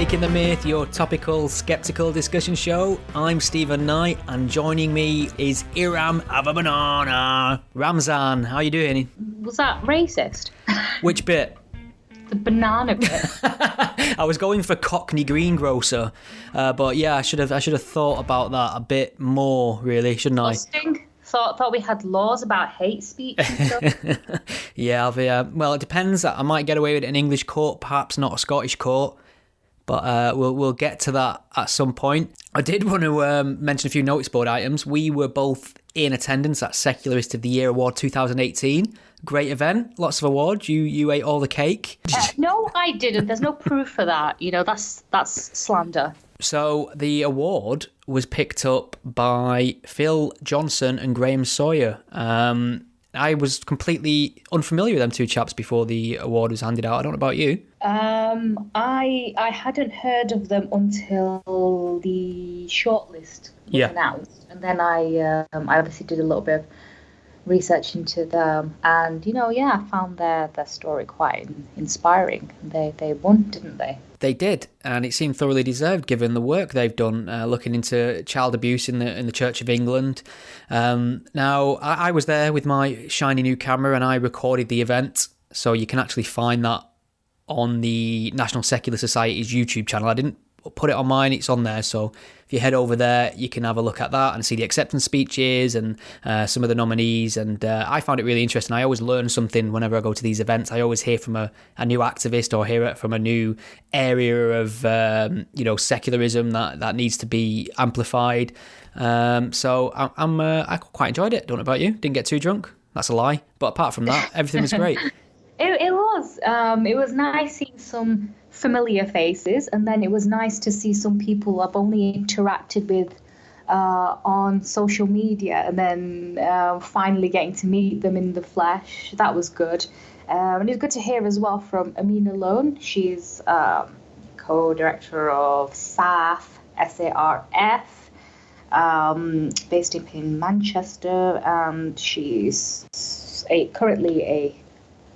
Taking the Myth, your topical, skeptical discussion show. I'm Stephen Knight, and joining me is Iram Ramzan. How you doing? Was that racist? Which bit? The banana bit. I was going for Cockney greengrocer, but yeah, I should have thought about that a bit more, really, shouldn't I? Busting. Thought we had laws about hate speech and stuff. Yeah, well, it depends. I might get away with it in English court, perhaps not a Scottish court. But we'll get to that at some point. I did want to mention a few notice board items. We were both in attendance at Secularist of the Year Award 2018. Great event, lots of awards. You ate all the cake. No, I didn't. There's no proof for that. You know, that's slander. So the award was picked up by Phil Johnson and Graham Sawyer. I was completely unfamiliar with them two chaps before the award was handed out. I don't know about you. I hadn't heard of them until the shortlist was announced, and then I obviously did a little bit of research into them, and I found their story quite inspiring. They won, didn't they? They did, and it seemed thoroughly deserved given the work they've done looking into child abuse in the Church of England. Now, I was there with my shiny new camera and I recorded the event, so you can actually find that on the National Secular Society's YouTube channel. I didn't put it on mine, it's on there, so if you head over there you can have a look at that and see the acceptance speeches and some of the nominees, and I found it really interesting. I always learn something whenever I go to these events. I always hear from a new activist or hear it from a new area of secularism that needs to be amplified, so I quite enjoyed it. Don't know about you. Didn't get too drunk, that's a lie, but apart from that everything was great. It was nice seeing some familiar faces, and then it was nice to see some people I've only interacted with on social media, and then finally getting to meet them in the flesh. That was good. And it was good to hear as well from Amina Lone. She's co-director of SARF, S-A-R-F, based in Manchester. She's currently a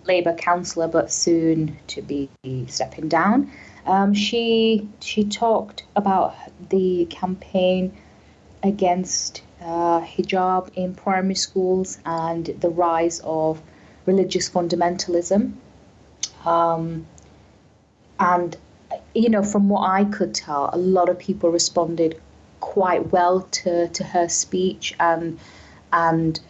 Labour councillor, but soon to be stepping down. She talked about the campaign against hijab in primary schools and the rise of religious fundamentalism. And from what I could tell, a lot of people responded quite well to her speech and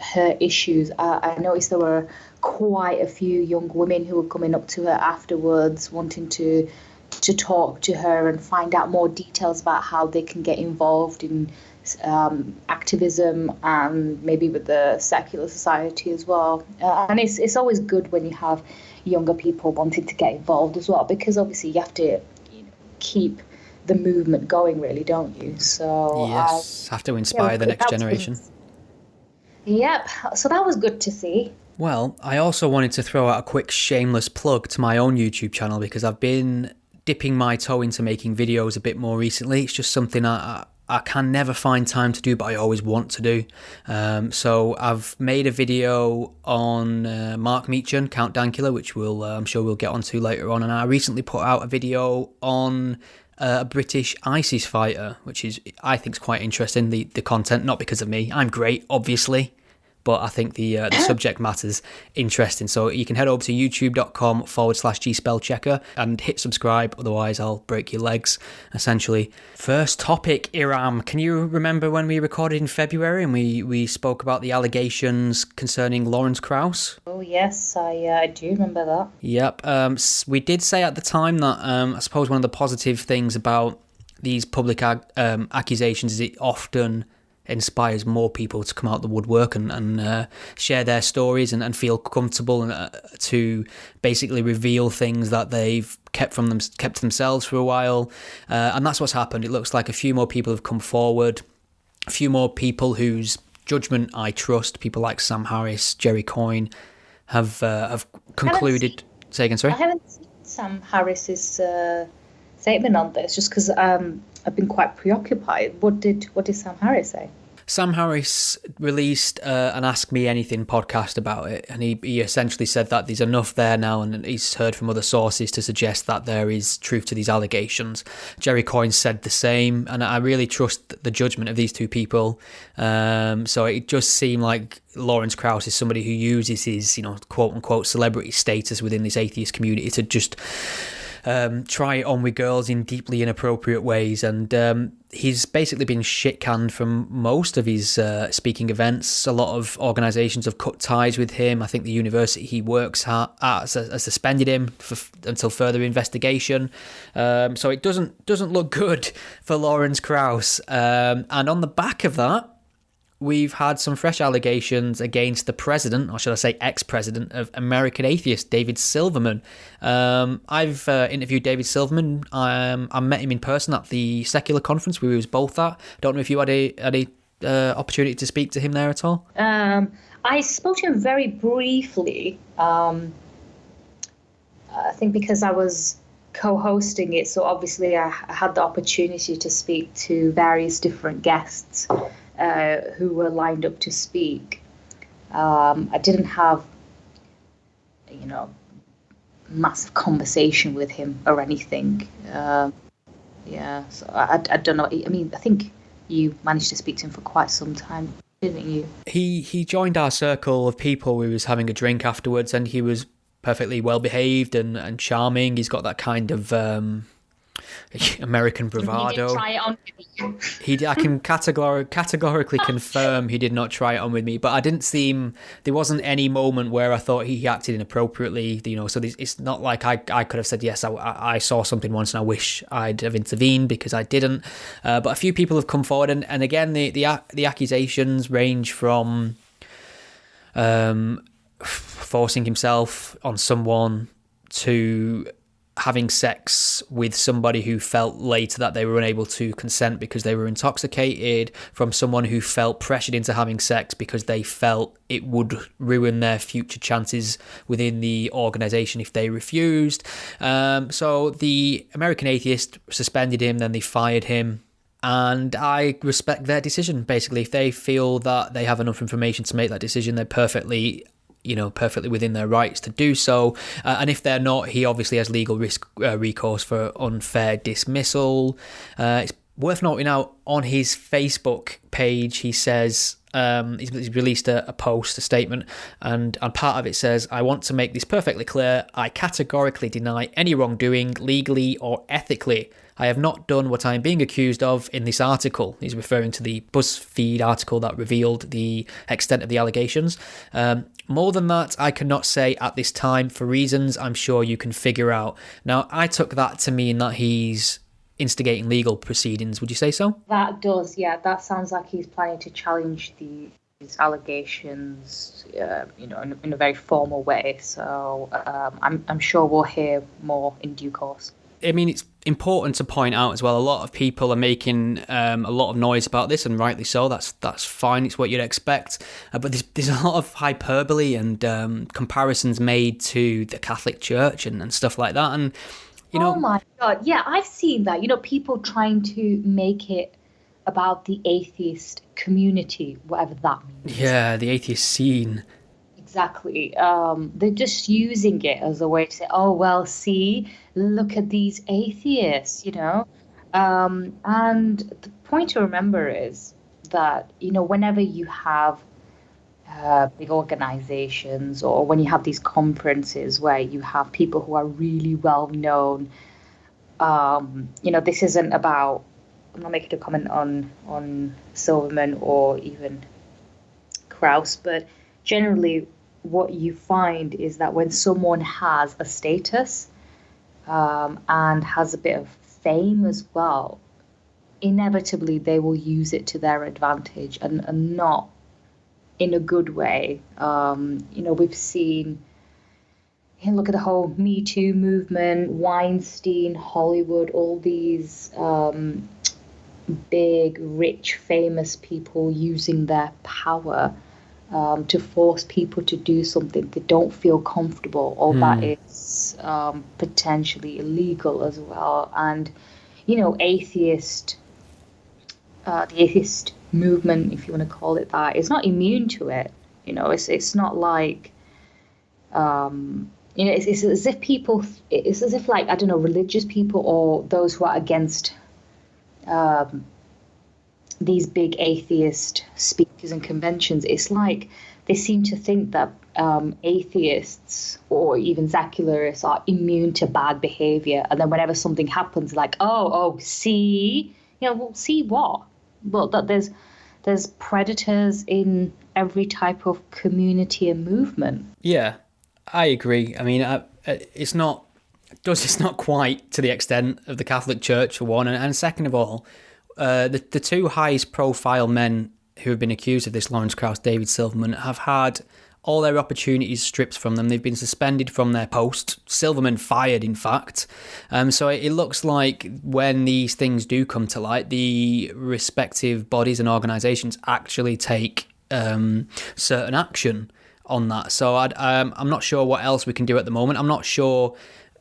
her issues. I noticed there were quite a few young women who were coming up to her afterwards wanting to talk to her and find out more details about how they can get involved in activism and maybe with the secular society as well. And it's always good when you have younger people wanting to get involved as well, because obviously you have to keep the movement going, really, don't you? So yes, have to inspire the next generation. Yep, so that was good to see. Well, I also wanted to throw out a quick shameless plug to my own YouTube channel, because I've been dipping my toe into making videos a bit more recently. It's just something I can never find time to do, but I always want to do. So I've made a video on Mark Meacham, Count Dankula, which I'm sure we'll get onto later on. And I recently put out a video on a British ISIS fighter, which I think is quite interesting, the content, not because of me. I'm great, obviously, but I think the subject matter's interesting. So you can head over to youtube.com/gspellchecker and hit subscribe, otherwise I'll break your legs, essentially. First topic, Iram. Can you remember when we recorded in February and we spoke about the allegations concerning Lawrence Krauss? Oh yes, I do remember that. Yep. We did say at the time that I suppose one of the positive things about these public accusations is it often inspires more people to come out the woodwork and share their stories and feel comfortable and to basically reveal things that they've kept to themselves for a while, and that's what's happened. It looks like a few more people have come forward, a few more people whose judgment I trust, people like Sam Harris, Jerry Coyne, have concluded. Say again, sorry. I haven't seen Sam Harris's statement on this, just because I've been quite preoccupied. What did Sam Harris say? Sam Harris released an Ask Me Anything podcast about it, and he essentially said that there's enough there now, and he's heard from other sources to suggest that there is truth to these allegations. Jerry Coyne said the same, and I really trust the judgment of these two people. So it just seemed like Lawrence Krauss is somebody who uses his, quote-unquote celebrity status within this atheist community to just try it on with girls in deeply inappropriate ways, and he's basically been shit-canned from most of his speaking events. A lot of organisations have cut ties with him. I think the university he works at has suspended him until further investigation. So it doesn't look good for Lawrence Krauss. And on the back of that, we've had some fresh allegations against the president, or should I say ex-president, of American Atheists, David Silverman. I've interviewed David Silverman. I met him in person at the secular conference we was both at. Don't know if you had a opportunity to speak to him there at all. I spoke to him very briefly. I think because I was co-hosting it, so obviously I had the opportunity to speak to various different guests who were lined up to speak. I didn't have, massive conversation with him or anything. So I don't know. I mean, I think you managed to speak to him for quite some time, didn't you? He joined our circle of people. We was having a drink afterwards, and he was perfectly well behaved and charming. He's got that kind of American bravado. He didn't try it on with you. I can categorically confirm he did not try it on with me, but I didn't seem, there wasn't any moment where I thought he acted inappropriately, so it's not like I could have said, yes, I saw something once and I wish I'd have intervened, because I didn't. But a few people have come forward, and again, the accusations range from forcing himself on someone to having sex with somebody who felt later that they were unable to consent because they were intoxicated, from someone who felt pressured into having sex because they felt it would ruin their future chances within the organisation if they refused. So the American Atheist suspended him, then they fired him. And I respect their decision, basically. If they feel that they have enough information to make that decision, they're perfectly within their rights to do so. And if they're not, he obviously has legal recourse for unfair dismissal. It's worth noting out, on his Facebook page, he says, he's released a post, a statement, and part of it says, "I want to make this perfectly clear. I categorically deny any wrongdoing, legally or ethically. I have not done what I am being accused of in this article." He's referring to the BuzzFeed article that revealed the extent of the allegations. "More than that, I cannot say at this time, for reasons I'm sure you can figure out." Now, I took that to mean that he's instigating legal proceedings. Would you say so? That does, yeah. That sounds like he's planning to challenge these allegations, in a very formal way. So I'm sure we'll hear more in due course. I mean, it's important to point out as well, a lot of people are making a lot of noise about this, and rightly so. That's fine. It's what you'd expect. But there's a lot of hyperbole and comparisons made to the Catholic Church and stuff like that. And, oh my God. Yeah, I've seen that. People trying to make it about the atheist community, whatever that means. Yeah, the atheist scene. Exactly. They're just using it as a way to say, oh, well, see, look at these atheists, And the point to remember is that, whenever you have big organizations, or when you have these conferences where you have people who are really well known, this isn't about, I'm not making a comment on Silverman or even Krauss, but generally what you find is that when someone has a status and has a bit of fame as well, inevitably they will use it to their advantage, and not in a good way. We've seen, look at the whole Me Too movement, Weinstein, Hollywood, all these big, rich, famous people using their power to force people to do something they don't feel comfortable, or that is potentially illegal as well. And, atheist the atheist movement, if you want to call it that, is not immune to it. It's not like, it's as if it's as if, like, I don't know, religious people or those who are against these big atheist speakers and conventions, it's like they seem to think that atheists or even secularists are immune to bad behavior. And then whenever something happens, like, see, well, see what? Well, that there's predators in every type of community and movement. Yeah, I agree. I mean, it's not quite to the extent of the Catholic Church, for one, and second of all, the two highest profile men who have been accused of this, Lawrence Krauss, David Silverman, have had all their opportunities stripped from them. They've been suspended from their posts. Silverman fired, in fact. So it looks like when these things do come to light, the respective bodies and organisations actually take certain action on that. So I'm not sure what else we can do at the moment. I'm not sure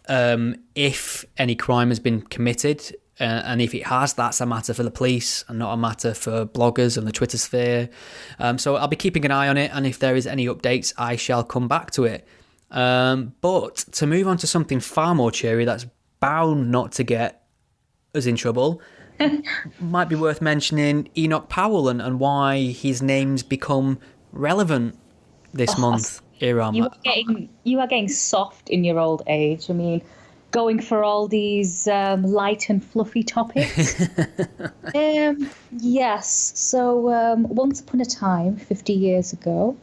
if any crime has been committed. And if it has, that's a matter for the police and not a matter for bloggers and the Twitter sphere. So I'll be keeping an eye on it, and if there is any updates, I shall come back to it. But to move on to something far more cheery that's bound not to get us in trouble, might be worth mentioning Enoch Powell and why his name's become relevant this month, Iram. You are getting soft in your old age. I mean, going for all these light and fluffy topics. Yes. So once upon a time, 50 years ago,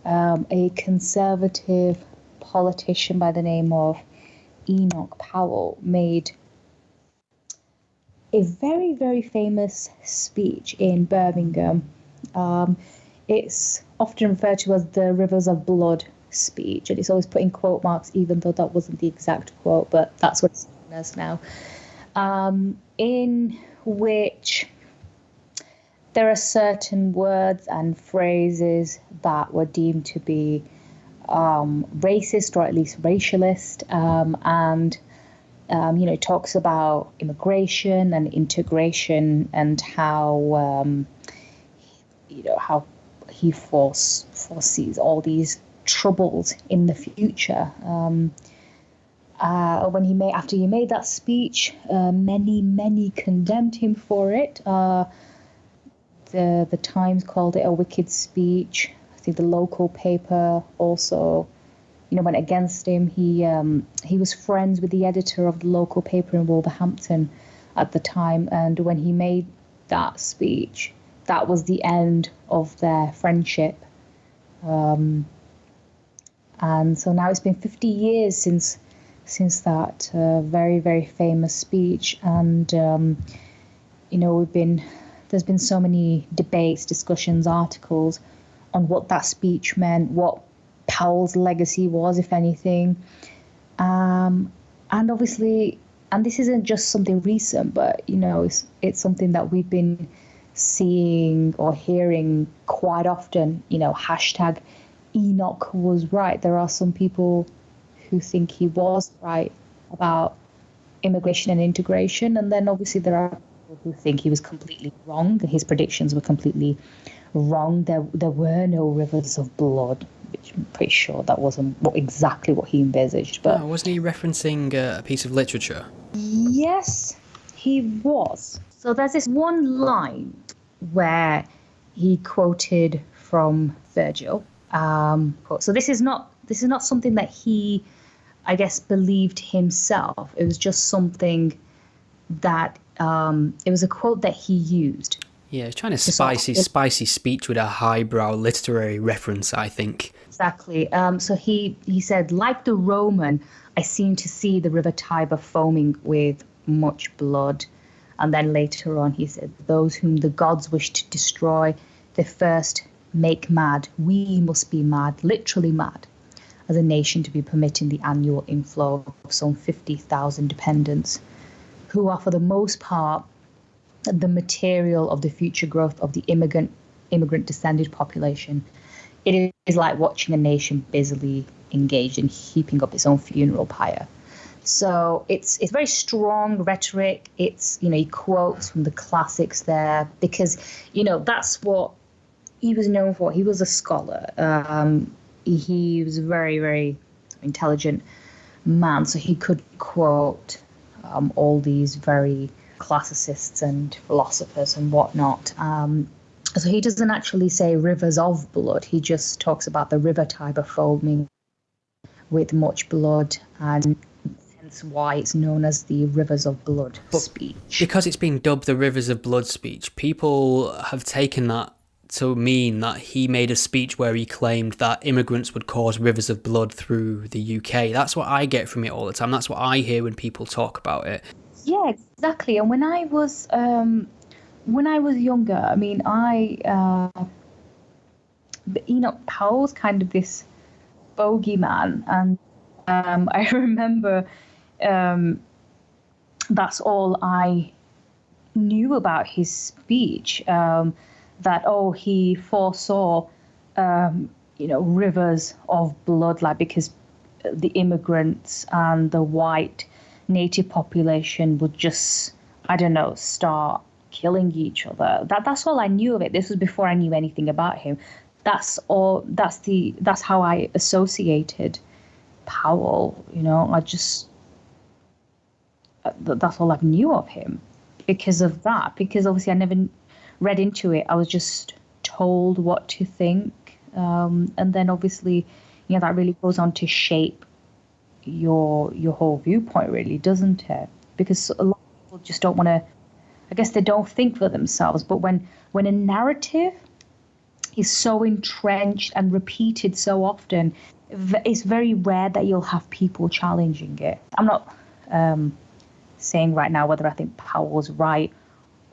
a conservative politician by the name of Enoch Powell made a very, very famous speech in Birmingham. It's often referred to as the Rivers of Blood speech, and it's always put in quote marks, even though that wasn't the exact quote, but that's what it's known as now, in which there are certain words and phrases that were deemed to be racist, or at least racialist, and it talks about immigration and integration and how how he foresees all these troubles in the future. After he made that speech, many condemned him for it. The Times called it a wicked speech. I think the local paper also, went against him. He was friends with the editor of the local paper in Wolverhampton at the time, and when he made that speech, that was the end of their friendship. And so now it's been 50 years since that very, very famous speech. And, there's been so many debates, discussions, articles on what that speech meant, what Powell's legacy was, if anything. And obviously, and this isn't just something recent, but, it's something that we've been seeing or hearing quite often, hashtag Enoch was right. There are some people who think he was right about immigration and integration, and then obviously there are people who think he was completely wrong. His predictions were completely wrong. There were no rivers of blood, which I'm pretty sure that wasn't exactly what he envisaged. But wasn't he referencing a piece of literature? Yes, he was. So there's this one line where he quoted from Virgil. So this is not something that he, I guess, believed himself. It was just something that it was a quote that he used. Yeah, he's trying to spicy speech with a highbrow literary reference, I think. Exactly. So he said, like the Roman, I seem to see the river Tiber foaming with much blood. And then later on he said, those whom the gods wish to destroy, they first make mad. We must be mad, literally mad, as a nation to be permitting the annual inflow of some 50,000 dependents, who are for the most part the material of the future growth of the immigrant descended population. It is like watching a nation busily engaged in heaping up its own funeral pyre. So it's very strong rhetoric. It's, he quotes from the classics there because, that's what he was known for. He was a scholar. He was a very, very intelligent man. So he could quote all these very classicists and philosophers and whatnot. So he doesn't actually say rivers of blood. He just talks about the river Tiber foaming with much blood, and hence why it's known as the rivers of blood speech. Because it's been dubbed the rivers of blood speech, people have taken that to mean that he made a speech where he claimed that immigrants would cause rivers of blood through the UK. That's what I get from it all the time. That's what I hear when people talk about it. Yeah, exactly. And when I was younger, I mean, Enoch Powell's kind of this bogeyman, and I remember that's all I knew about his speech. That he foresaw rivers of blood, like because the immigrants and the white native population would just, I don't know, start killing each other. That's all I knew of it. This was before I knew anything about him. That's how I associated Powell. That's all I knew of him because of that. Because obviously I never read into it. I was just told what to think, and then obviously, that really goes on to shape your whole viewpoint, really, doesn't it? Because a lot of people just don't want to. I guess they don't think for themselves. But when a narrative is so entrenched and repeated so often, it's very rare that you'll have people challenging it. I'm not saying right now whether I think Powell's right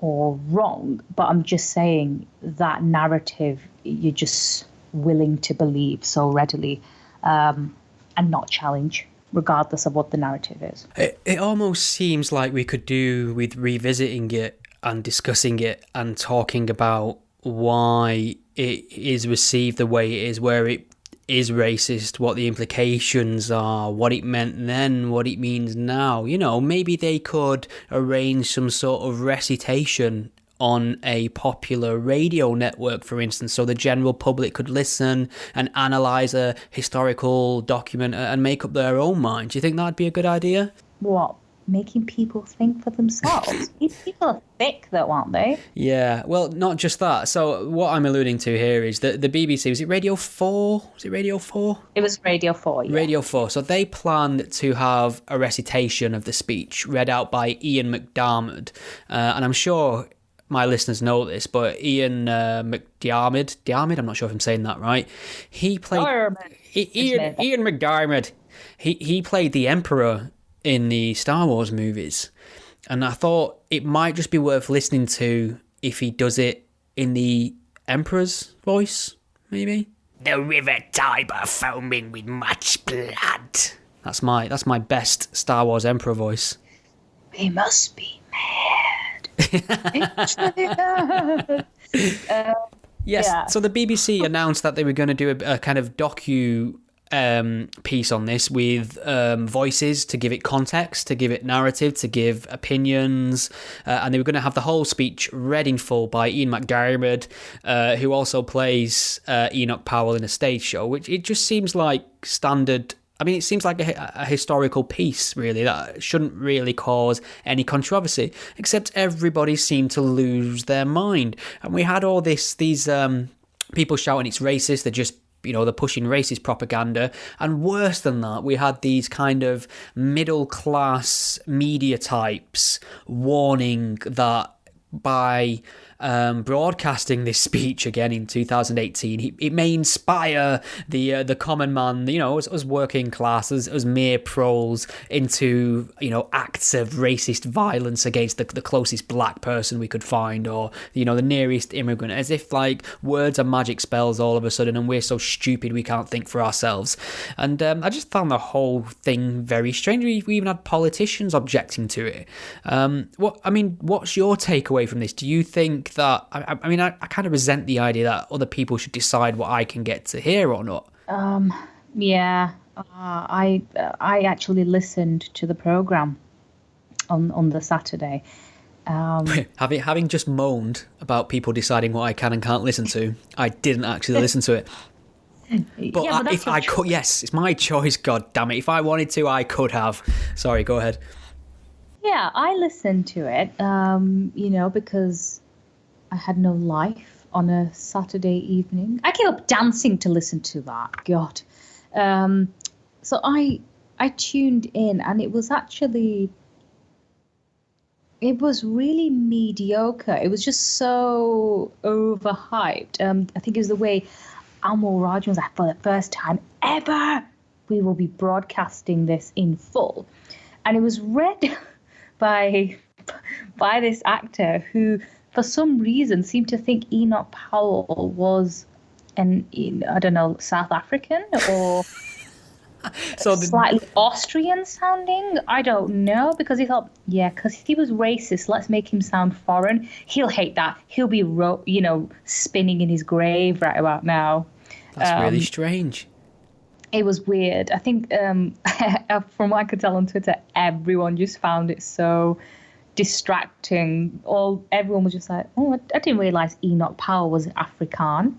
or wrong, but I'm just saying that narrative you're just willing to believe so readily and not challenge, regardless of what the narrative is. It almost seems like we could do with revisiting it and discussing it and talking about why it is received the way it is, where it is racist, what the implications are, what it meant then, what it means now. Maybe they could arrange some sort of recitation on a popular radio network, for instance, so the general public could listen and analyse a historical document and make up their own mind. Do you think that'd be a good idea? What? Making people think for themselves? These people are thick, though, aren't they? Yeah, well, not just that. So what I'm alluding to here is that the BBC, was it Radio 4? Was it Radio 4? It was Radio 4, yeah. Radio 4. So they planned to have a recitation of the speech read out by Ian McDiarmid. And I'm sure my listeners know this, but Ian McDiarmid, I'm not sure if I'm saying that right. He played... Ian McDiarmid. He played the Emperor in the Star Wars movies, and I thought it might just be worth listening to if he does it in the Emperor's voice, maybe. The river Tiber foaming with much blood. That's my best Star Wars Emperor voice. They must be mad. Yes. Yeah. So the BBC announced that they were going to do a kind of piece on this with voices to give it context, to give it narrative, to give opinions, and they were going to have the whole speech read in full by Ian McDiarmid, who also plays Enoch Powell in a stage show, which it just seems like standard. I mean, it seems like a historical piece, really, that shouldn't really cause any controversy, except everybody seemed to lose their mind. And we had all these people shouting it's racist, they're just, they're pushing racist propaganda. And worse than that, we had these kind of middle-class media types warning that by broadcasting this speech again in 2018, it may inspire the common man, as working classes, as mere proles, into acts of racist violence against the closest black person we could find, or the nearest immigrant, as if like words are magic spells all of a sudden, and we're so stupid we can't think for ourselves. And I just found the whole thing very strange. We even had politicians objecting to it. What's your takeaway from this? Do you think that I kind of resent the idea that other people should decide what I can get to hear or not? Yeah, I actually listened to the program on the Saturday. Having just moaned about people deciding what I can and can't listen to, I didn't actually listen to it. But, yeah, but if I could, yes, it's my choice. God damn it! If I wanted to, I could have. Sorry, go ahead. Yeah, I listened to it, because I had no life on a Saturday evening. I gave up dancing to listen to that. God. So I tuned in, and it was really mediocre. It was just so overhyped. I think it was the way Amol Rajan was like, for the first time ever, we will be broadcasting this in full. And it was read by this actor who, for some reason, seemed to think Enoch Powell was South African or slightly Austrian sounding. I don't know, because he thought, because he was racist, let's make him sound foreign. He'll hate that. He'll be, spinning in his grave right about now. That's really strange. It was weird. I think, from what I could tell on Twitter, everyone just found it so distracting. Everyone was just like, oh, I didn't realize Enoch Powell was Afrikaan,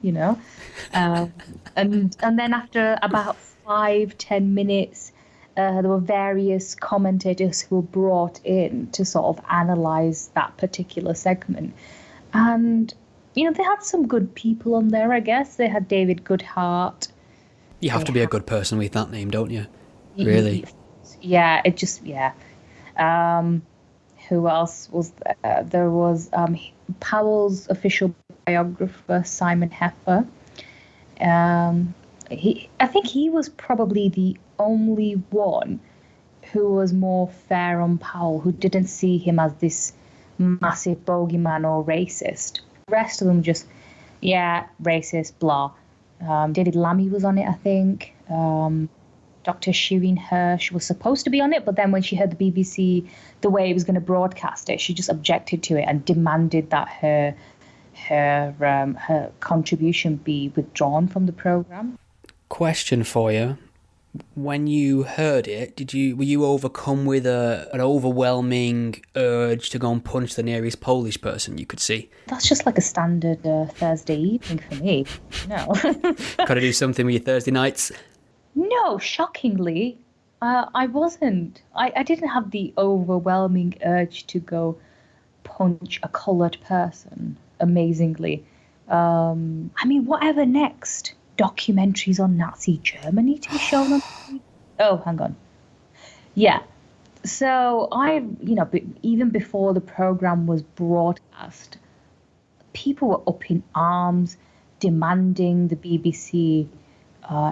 and then after about 5-10 minutes, there were various commentators who were brought in to sort of analyze that particular segment. And, they had some good people on there, I guess. They had David Goodhart. You have to be a good person with that name, don't you? Really? Yeah, who else was there? There was Powell's official biographer, Simon Heffer. I think he was probably the only one who was more fair on Powell, who didn't see him as this massive bogeyman or racist. The rest of them just, racist, blah. David Lammy was on it, I think. Dr. Shireen Hirsch was supposed to be on it, but then when she heard the BBC, the way it was going to broadcast it, she just objected to it and demanded that her contribution be withdrawn from the programme. Question for you. When you heard it, were you overcome with an overwhelming urge to go and punch the nearest Polish person you could see? That's just like a standard Thursday evening for me. No. Got to do something with your Thursday nights? No, shockingly, I wasn't. I didn't have the overwhelming urge to go punch a coloured person, amazingly. Whatever next? Documentaries on Nazi Germany to be shown on TV? Oh, hang on. Yeah. So even before the program was broadcast, people were up in arms demanding the BBC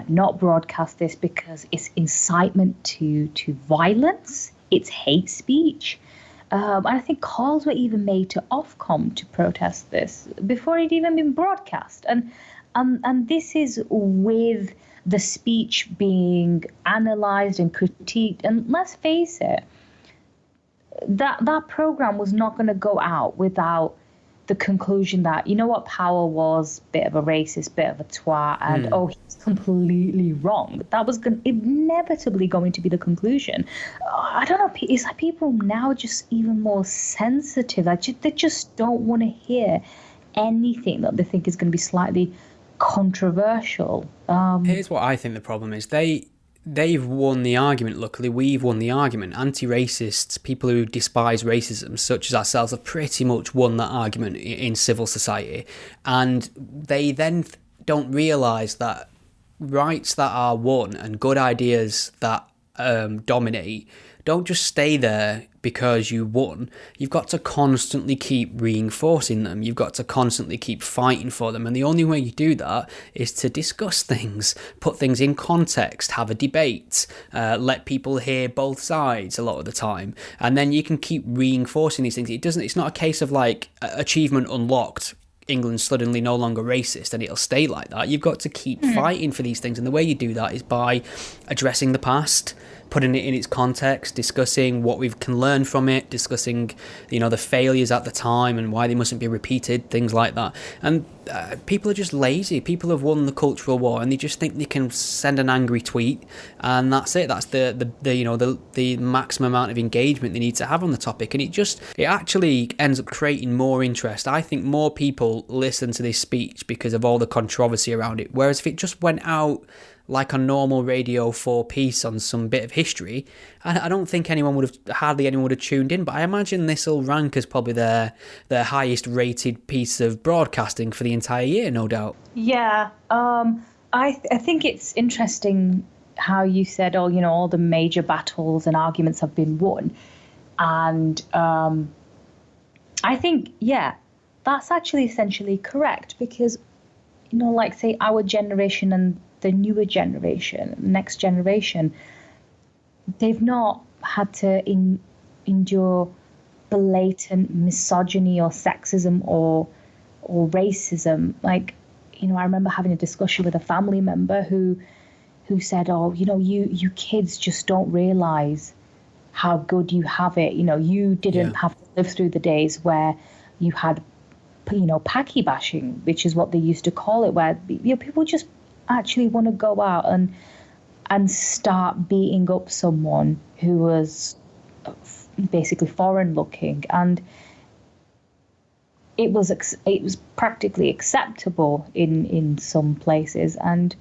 not broadcast this because it's incitement to violence, it's hate speech. And I think calls were even made to Ofcom to protest this before it even been broadcast. And this is with the speech being analysed and critiqued. And let's face it, that programme was not going to go out without the conclusion that, Powell was a bit of a racist, bit of a twat, and, he's completely wrong. That was inevitably going to be the conclusion. I don't know, it's like people now just even more sensitive. They just don't want to hear anything that they think is going to be slightly controversial. Here's what I think the problem is. They've won the argument. Luckily, we've won the argument. Anti-racists, people who despise racism, such as ourselves, have pretty much won that argument in civil society. And they then don't realise that rights that are won and good ideas that dominate don't just stay there because you won. You've got to constantly keep reinforcing them. You've got to constantly keep fighting for them. And the only way you do that is to discuss things, put things in context, have a debate, let people hear both sides a lot of the time. And then you can keep reinforcing these things. It's not a case of like achievement unlocked, England's suddenly no longer racist and it'll stay like that. You've got to keep fighting for these things. And the way you do that is by addressing the past, putting it in its context, discussing what we can learn from it, discussing, the failures at the time and why they mustn't be repeated, things like that. And people are just lazy. People have won the cultural war, and they just think they can send an angry tweet, and that's it. That's the maximum amount of engagement they need to have on the topic, and it actually ends up creating more interest. I think more people listen to this speech because of all the controversy around it. Whereas if it just went out like a normal Radio 4 piece on some bit of history, I don't think hardly anyone would have tuned in. But I imagine this will rank as probably their highest rated piece of broadcasting for the entire year, no doubt. Yeah, I think it's interesting how you said, all the major battles and arguments have been won. And I think, that's actually essentially correct because, like say our generation and the newer generation, next generation, they've not had to endure blatant misogyny or sexism or racism. Like, I remember having a discussion with a family member who said, you kids just don't realize how good you have it. You didn't have to live through the days where you had, packy bashing, which is what they used to call it, where people just actually want to go out and start beating up someone who was basically foreign looking, and it was practically acceptable in some places. And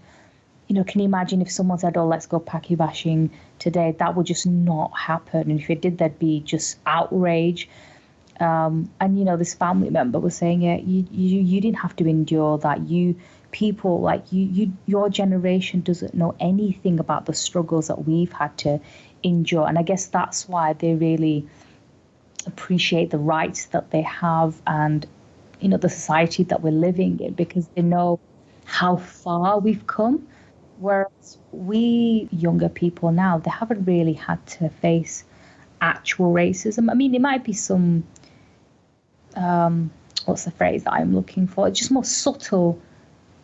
can you imagine if someone said, "Oh, let's go packy bashing today"? That would just not happen, and if it did, there'd be just outrage. And this family member was saying, you didn't have to endure that. People like your generation doesn't know anything about the struggles that we've had to endure. And I guess that's why they really appreciate the rights that they have and, the society that we're living in, because they know how far we've come. Whereas we younger people now, they haven't really had to face actual racism. I mean, there might be some, what's the phrase that I'm looking for? It's just more subtle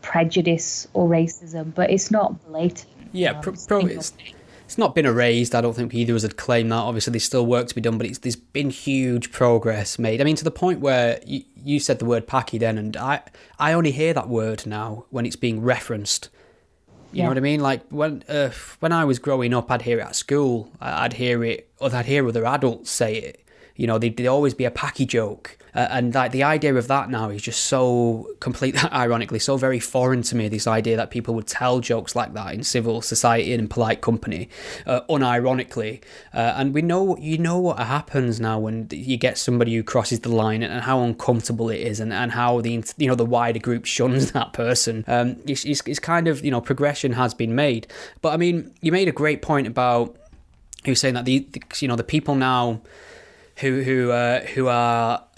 prejudice or racism, but it's not blatant. Yeah, it's not been erased. I don't think either of us had claimed that. Obviously, there's still work to be done, but there's been huge progress made. I mean, to the point where you said the word packy then, and I only hear that word now when it's being referenced. You know what I mean? Like when I was growing up, I'd hear it at school. I'd hear other adults say it. There'd always be a packy joke. And like the idea of that now is just so completely, ironically, so very foreign to me, this idea that people would tell jokes like that in civil society and in polite company, unironically. And we know, what happens now when you get somebody who crosses the line and how uncomfortable it is and how the wider group shuns that person. It's kind of, progression has been made. But I mean, you made a great point about, you were saying that the people now who are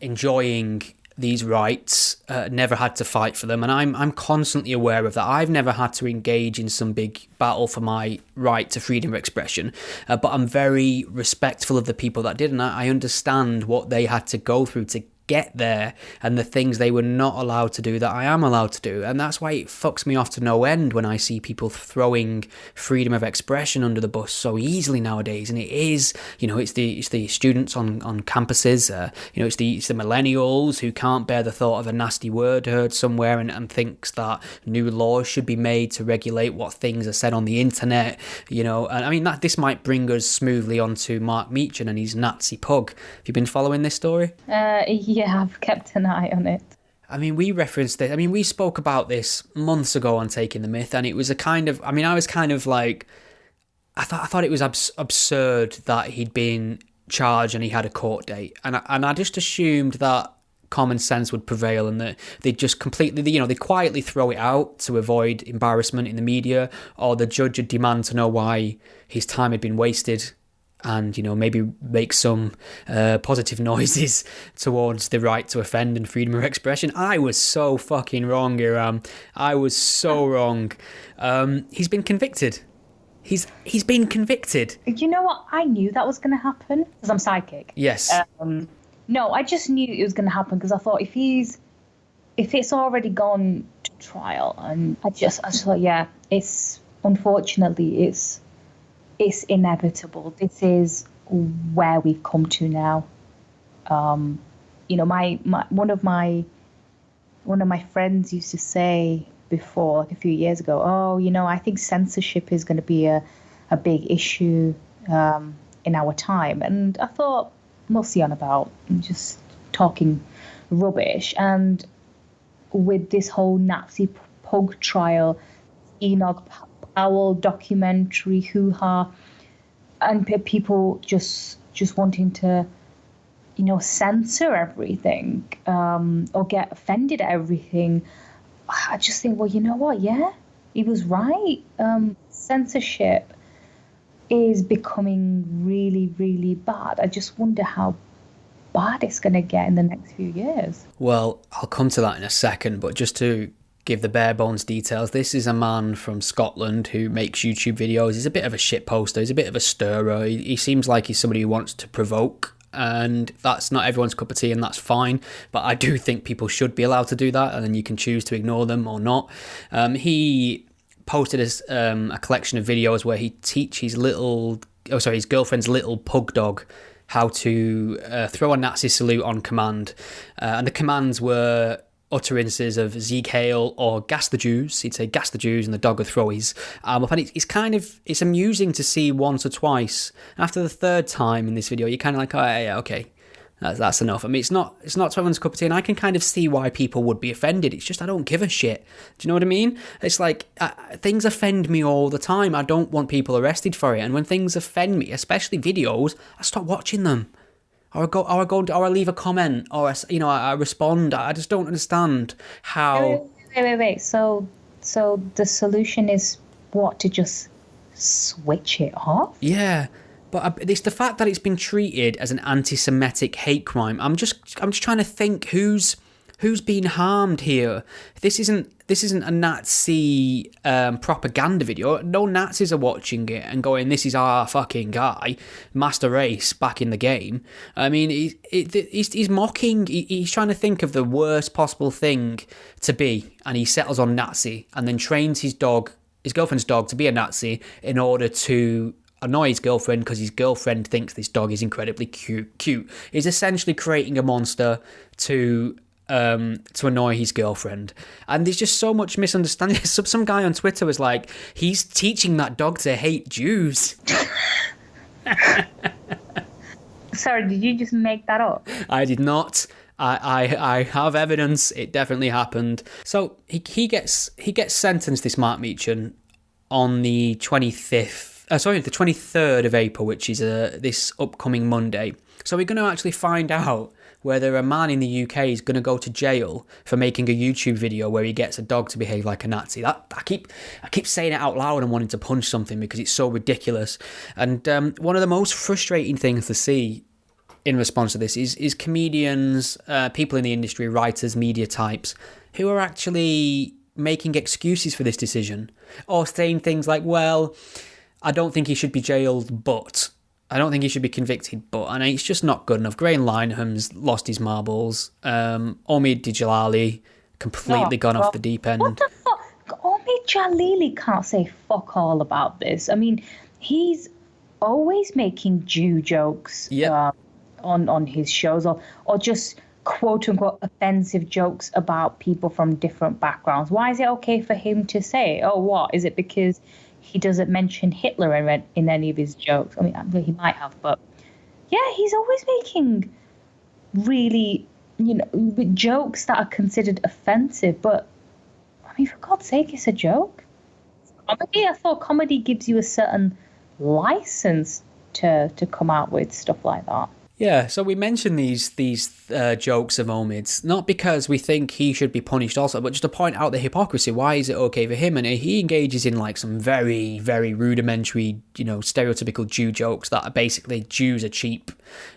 enjoying these rights never had to fight for them, and I'm constantly aware of that. I've never had to engage in some big battle for my right to freedom of expression, but I'm very respectful of the people that did, and I understand what they had to go through to get there and the things they were not allowed to do that I am allowed to do. And that's why it fucks me off to no end when I see people throwing freedom of expression under the bus so easily nowadays. And it is, it's the students on campuses, it's the millennials who can't bear the thought of a nasty word heard somewhere and thinks that new laws should be made to regulate what things are said on the internet, and I mean this might bring us smoothly onto Mark Meechan and his Nazi Pug. Have you been following this story? Yeah, I've kept an eye on it. I mean, we referenced it. I mean, we spoke about this months ago on Taking the Myth, and it was I was kind of like, I thought it was absurd that he'd been charged and he had a court date, and I just assumed that common sense would prevail and that they'd just completely, they quietly throw it out to avoid embarrassment in the media, or the judge would demand to know why his time had been wasted, and maybe make some positive noises towards the right to offend and freedom of expression. I was so fucking wrong, Iram. I was so wrong. He's been convicted. He's been convicted. You know what? I knew that was going to happen because I'm psychic. Yes. No, I just knew it was going to happen because I thought if it's already gone to trial, and I just thought, it's inevitable. This is where we've come to now. One of my one of my friends used to say before, like a few years ago, oh, I think censorship is going to be a big issue in our time. And I thought, what's he on about? I'm just talking rubbish. And with this whole Nazi Pug trial, Enoch Powell documentary, hoo-ha, and people just wanting to, censor everything or get offended at everything. I just think, well, you know what? Yeah, he was right. Censorship is becoming really, really bad. I just wonder how bad it's going to get in the next few years. Well, I'll come to that in a second, but just to give the bare bones details, this is a man from Scotland who makes YouTube videos. He's a bit of a shit poster. He's a bit of a stirrer. He seems like he's somebody who wants to provoke, and that's not everyone's cup of tea, and that's fine. But I do think people should be allowed to do that, and then you can choose to ignore them or not. He posted a collection of videos where he teaches his girlfriend's little pug dog how to throw a Nazi salute on command. And the commands were utterances of Sieg Heil or gas the Jews. He'd say gas the Jews and the dog would throw his arm up. And it's amusing to see once or twice. After the third time in this video, you're kind of like, oh, yeah, okay, that's enough. I mean, it's not everyone's cup of tea, and I can kind of see why people would be offended. It's just I don't give a shit. Do you know what I mean? It's like things offend me all the time. I don't want people arrested for it, and when things offend me, especially videos, I stop watching them. Or I leave a comment, or I respond. I just don't understand how. Wait. So the solution is what, to just switch it off? Yeah, but it's the fact that it's been treated as an anti-Semitic hate crime. I'm just trying to think who's being harmed here. This isn't a Nazi propaganda video. No Nazis are watching it and going, "This is our fucking guy, Master Race back in the game." I mean, he's mocking. He's trying to think of the worst possible thing to be, and he settles on Nazi, and then trains his girlfriend's dog, to be a Nazi in order to annoy his girlfriend because his girlfriend thinks this dog is incredibly cute. He's essentially creating a monster to annoy his girlfriend, and there's just so much misunderstanding. Some guy on Twitter was like, he's teaching that dog to hate Jews. Sorry, did you just make that up? I did not. I have evidence. It definitely happened. So he gets sentenced, this Mark Meechan, on the 23rd of April, which is this upcoming Monday. So we're going to actually find out whether a man in the UK is going to go to jail for making a YouTube video where he gets a dog to behave like a Nazi. I keep saying it out loud and wanting to punch something because it's so ridiculous. And one of the most frustrating things to see in response to this is comedians, people in the industry, writers, media types, who are actually making excuses for this decision, or saying things like, well, I don't think he should be jailed, but I don't think he should be convicted, but, and it's just not good enough. Graham Lineham's lost his marbles. Omid Djalali completely gone off the deep end. What the fuck? Omid Djalali can't say fuck all about this. I mean, he's always making Jew jokes on his shows, or just quote unquote offensive jokes about people from different backgrounds. Why is it okay for him to say, oh, what? Is it because he doesn't mention Hitler in any of his jokes? I mean, he might have, but yeah, he's always making really, jokes that are considered offensive. But I mean, for God's sake, it's a joke. Comedy. I thought comedy gives you a certain license to come out with stuff like that. Yeah, so we mention these jokes of Omid's, not because we think he should be punished also, but just to point out the hypocrisy. Why is it okay for him? And he engages in like some very, very rudimentary, stereotypical Jew jokes that are basically Jews are cheap,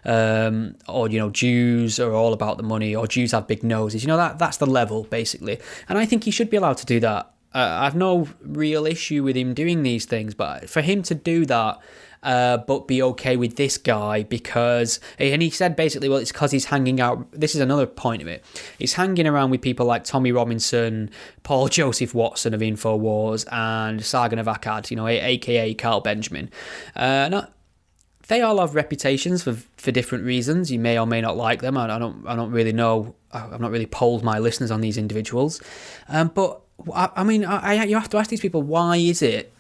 or, Jews are all about the money, or Jews have big noses. That's the level, basically. And I think he should be allowed to do that. I've no real issue with him doing these things, but for him to do that, but be okay with this guy because, and he said basically, well, it's because he's hanging out. This is another point of it. He's hanging around with people like Tommy Robinson, Paul Joseph Watson of InfoWars, and Sargon of Akkad, aka Carl Benjamin. They're they all have reputations for different reasons. You may or may not like them. I don't really know. I've not really polled my listeners on these individuals. But I mean, you have to ask these people, why is it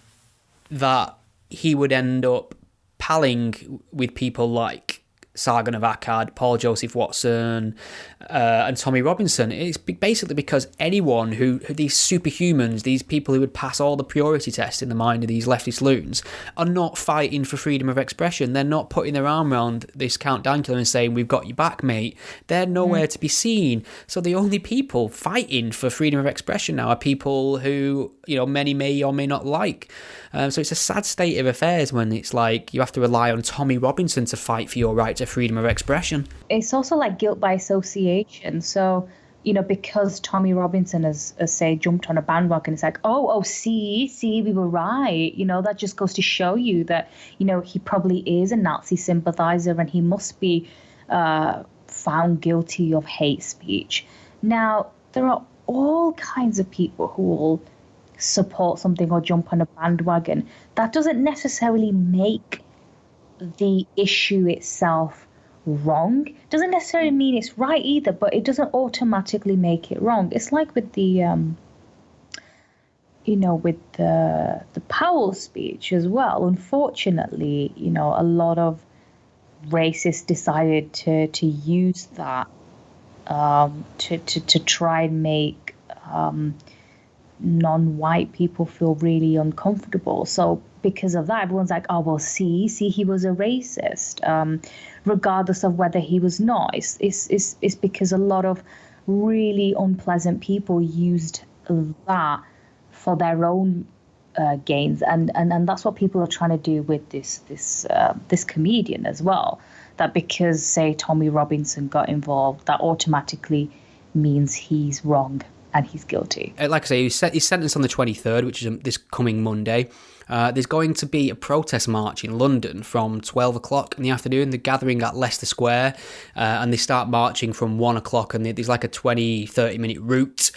that he would end up palling with people like Sargon of Akkad, Paul Joseph Watson, and Tommy Robinson? It's basically because anyone who these superhumans, these people who would pass all the purity tests in the mind of these leftist loons, are not fighting for freedom of expression. They're not putting their arm around this Count Dankula and saying, we've got your back, mate. They're nowhere to be seen. So the only people fighting for freedom of expression now are people who, many may or may not like. So it's a sad state of affairs when it's like you have to rely on Tommy Robinson to fight for your right to freedom of expression. It's also like guilt by association. So, because Tommy Robinson has say, jumped on a bandwagon, it's like, see, we were right. That just goes to show you that, he probably is a Nazi sympathizer and he must be found guilty of hate speech. Now, there are all kinds of people who will support something or jump on a bandwagon. That doesn't necessarily make the issue itself wrong. Doesn't necessarily mean it's right either, but it doesn't automatically make it wrong. It's like with the with the Powell speech as well. Unfortunately, a lot of racists decided to use that to try and make non-white people feel really uncomfortable. So because of that, everyone's like, see, he was a racist, regardless of whether he was not. It's because a lot of really unpleasant people used that for their own gains, and that's what people are trying to do with this comedian as well. That because, say, Tommy Robinson got involved, that automatically means he's wrong and he's guilty. Like I say, he's sentenced on the 23rd, which is this coming Monday. There's going to be a protest march in London from 12 o'clock in the afternoon. They're gathering at Leicester Square, and they start marching from 1 o'clock, and there's like a 20-30 minute route,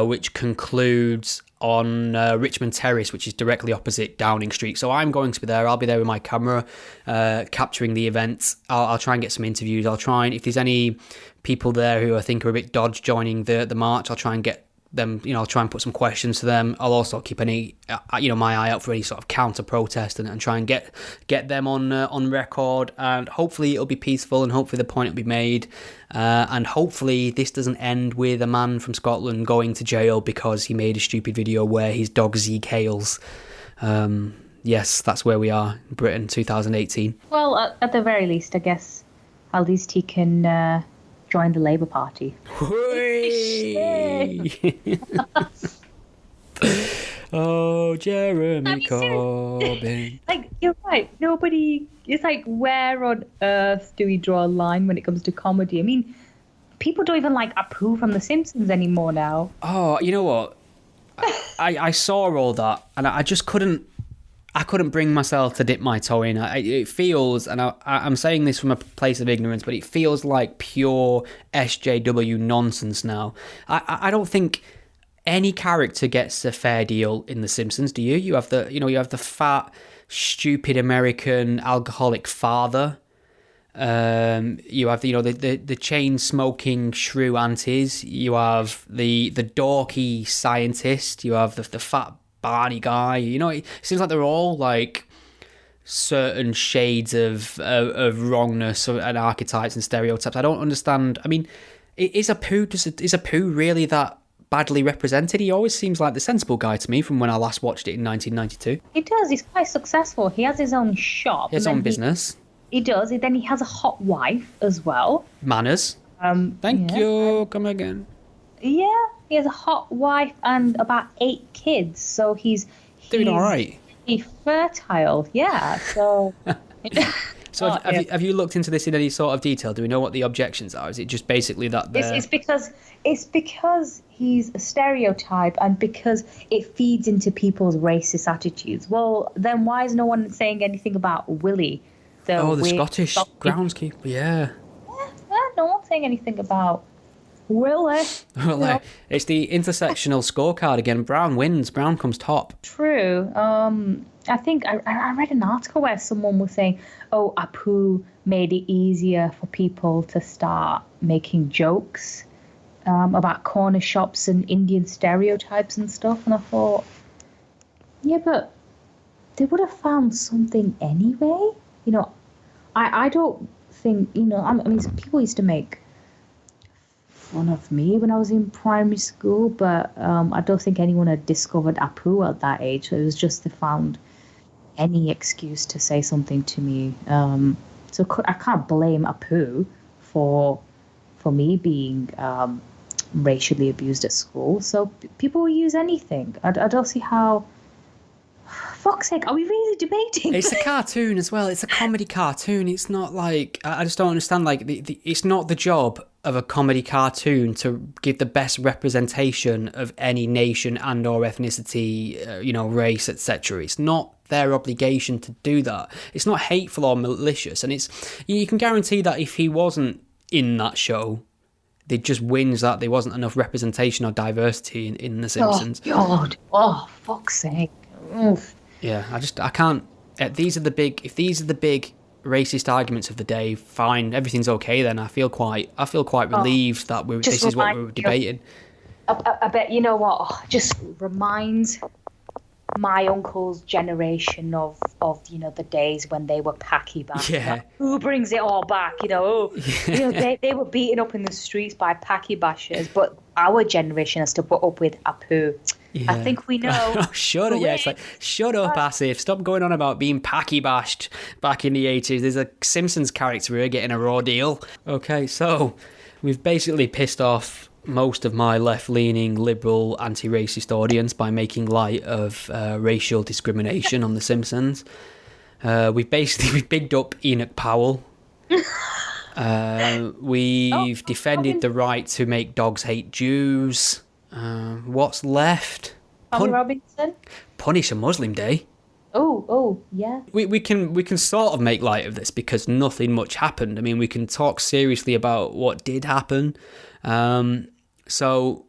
which concludes on Richmond Terrace, which is directly opposite Downing Street. So I'm going to be there. I'll be there with my camera, capturing the event. I'll try and get some interviews. I'll try and, if there's any people there who I think are a bit dodge joining the march, I'll try and get them, I'll try and put some questions to them. I'll also keep my eye out for any sort of counter protest and try and get them on record, and hopefully it'll be peaceful, and hopefully the point will be made, and hopefully this doesn't end with a man from Scotland going to jail because he made a stupid video where his dog Zeke hails. Yes, that's where we are in Britain, 2018. Well, at the very least, I guess at least he can join the Labour Party. Oh, Jeremy Corbyn. Like, you're right. Nobody. It's like, where on earth do we draw a line when it comes to comedy? I mean, people don't even like Apu from The Simpsons anymore now. Oh, you know what? I saw all that, and I just couldn't. I couldn't bring myself to dip my toe in. It feels, and I'm saying this from a place of ignorance, but it feels like pure SJW nonsense now. I don't think any character gets a fair deal in The Simpsons. Do you? You have the fat, stupid American alcoholic father. You have the chain smoking shrew aunties. You have the dorky scientist. You have the fat Barney guy. It seems like they're all like certain shades of wrongness and archetypes and stereotypes. I don't understand. I mean, is Apu really that badly represented? He always seems like the sensible guy to me from when I last watched it in 1992. He does. He's quite successful. He has his own shop. His own business. He does. Then he has a hot wife as well. Manners. Thank you. Come again. Yeah, he has a hot wife and about 8 kids. So he's doing all right. He's fertile. Yeah. So. So have you looked into this in any sort of detail? Do we know what the objections are? Is it just basically that it's because he's a stereotype and because it feeds into people's racist attitudes. Well, then why is no one saying anything about Willie? The Scottish groundskeeper, yeah. No one's saying anything about Really? Well, it's the intersectional scorecard again. Brown wins. Brown comes top. True. I think I read an article where someone was saying, "Oh, Apu made it easier for people to start making jokes about corner shops and Indian stereotypes and stuff." And I thought, yeah, but they would have found something anyway. I don't think, I mean, people used to make fun of me when I was in primary school, but I don't think anyone had discovered Apu at that age. So it was just they found any excuse to say something to me. So I can't blame Apu for me being racially abused at school. So people will use anything. I don't see how. Fuck's sake, are we really debating? It's a cartoon as well. It's a comedy cartoon. It's not like, I just don't understand, like, it's not the job of a comedy cartoon to give the best representation of any nation and or ethnicity, race, etc. It's not their obligation to do that. It's not hateful or malicious, and you can guarantee that if he wasn't in that show, they'd just whinge that there wasn't enough representation or diversity in The Simpsons. Oh, God. Oh, fuck's sake. Oof. Yeah, I can't. If these are the big racist arguments of the day, fine, everything's okay. Then I feel quite relieved that this is what we're debating. I bet you know what. Just reminds my uncle's generation of the days when they were packy bashed. Yeah. Who brings it all back? They were beaten up in the streets by packy bashers, but our generation has to put up with Apu. Yeah. I think we know. Shut up! Yeah, it's like, shut up, Asif. Stop going on about being packy bashed back in the 80s. There's a Simpsons character here getting a raw deal. Okay, so we've basically pissed off most of my left-leaning, liberal, anti-racist audience by making light of racial discrimination on The Simpsons. We've bigged up Enoch Powell. We've defended the right to make dogs hate Jews. What's left? Tommy Robinson? Punish a Muslim Day. Oh, yeah. We can sort of make light of this because nothing much happened. I mean, we can talk seriously about what did happen. So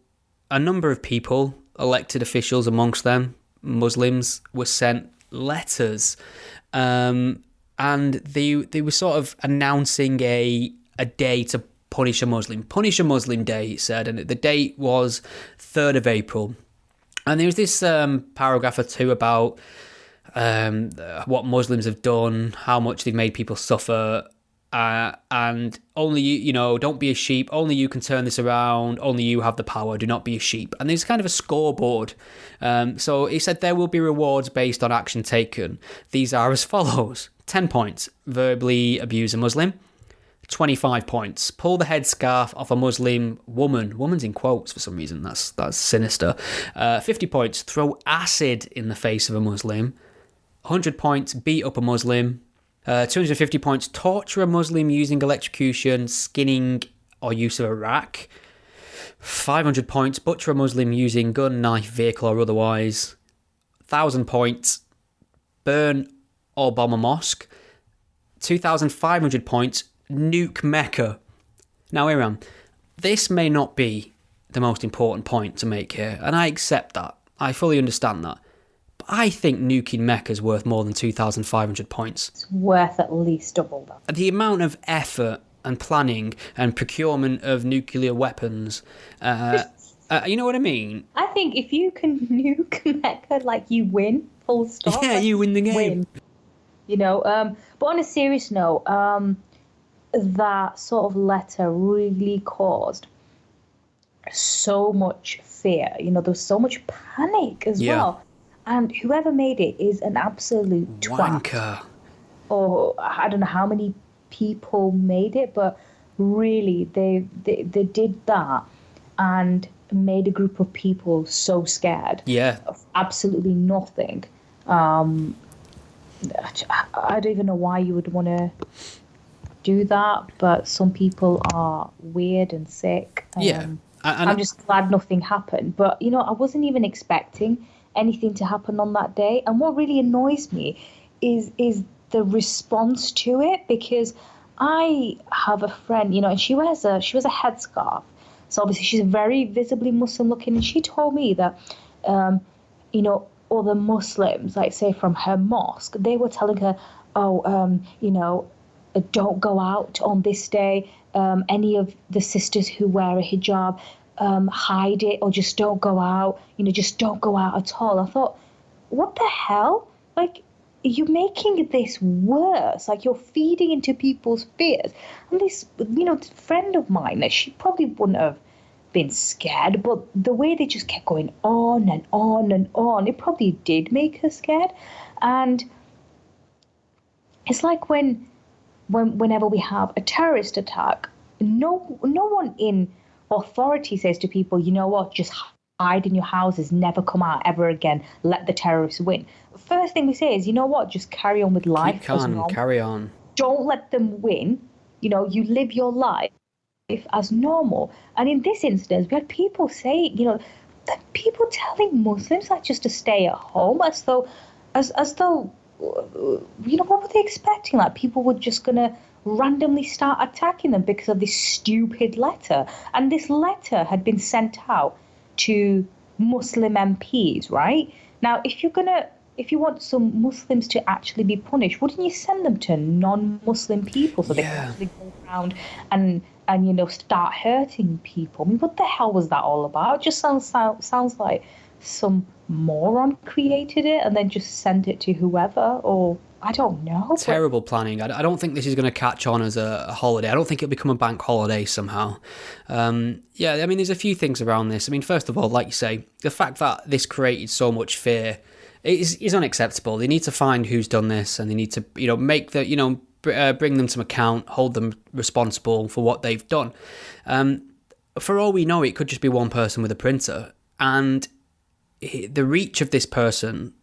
a number of people, elected officials amongst them, Muslims, were sent letters, and they were sort of announcing a day to punish a Muslim. Punish a Muslim Day, it said, and the date was 3rd of April. And there was this paragraph or two about what Muslims have done, how much they've made people suffer, and only you, don't be a sheep, only you can turn this around, only you have the power, do not be a sheep. And there's kind of a scoreboard. So he said there will be rewards based on action taken. These are as follows. 10 points, verbally abuse a Muslim. 25 points, pull the headscarf off a Muslim woman. Woman's in quotes for some reason, that's sinister. 50 points, throw acid in the face of a Muslim. 100 points, beat up a Muslim. 250 points, torture a Muslim using electrocution, skinning, or use of a rack. 500 points, butcher a Muslim using gun, knife, vehicle, or otherwise. 1,000 points, burn or bomb a mosque. 2,500 points, nuke Mecca. Now, Iram, this may not be the most important point to make here, and I accept that. I fully understand that. But I think nuking Mecca is worth more than 2,500 points. It's worth at least double that. The amount of effort and planning and procurement of nuclear weapons, you know what I mean? I think if you can nuke Mecca, you win, full stop. Yeah, you win the game. Win. But on a serious note, that sort of letter really caused so much fear. There was so much panic as well. And whoever made it is an absolute wanker. Or I don't know how many people made it, but really they did that and made a group of people so scared of absolutely nothing. I don't even know why you would want to do that, but some people are weird and sick. I'm just glad nothing happened. But, I wasn't even expecting anything to happen on that day. And what really annoys me is the response to it, because I have a friend, and she wears a headscarf. So obviously she's very visibly Muslim looking, and she told me that, other Muslims, like say from her mosque, they were telling her, don't go out on this day. Any of the sisters who wear a hijab, hide it, or just don't go out. Just don't go out at all. I thought, what the hell? Like, you're making this worse. Like, you're feeding into people's fears. And this, friend of mine, she probably wouldn't have been scared, but the way they just kept going on and on and on, it probably did make her scared. And it's like whenever we have a terrorist attack, no one in authority says to people, you know what, just hide in your houses, never come out ever again, let the terrorists win. First thing we say is, you know what, just carry on with life. Carry on. Don't let them win. You live your life as normal. And in this instance, we had people say, that people telling Muslims like just to stay at home, as though, what were they expecting? Like people were just gonna randomly start attacking them because of this stupid letter. And this letter had been sent out to Muslim MPs, right? Now, if you want some Muslims to actually be punished, wouldn't you send them to non-Muslim people so they can actually go around and start hurting people? I mean, what the hell was that all about? It just sounds like some moron created it and then just sent it to whoever, or I don't know. Terrible planning. I don't think this is going to catch on as a holiday. I don't think it'll become a bank holiday somehow. There's a few things around this. I mean, first of all, like you say, the fact that this created so much fear is unacceptable. They need to find who's done this, and they need to, make the, bring them to account, hold them responsible for what they've done. For all we know, it could just be one person with a printer, and the reach of this person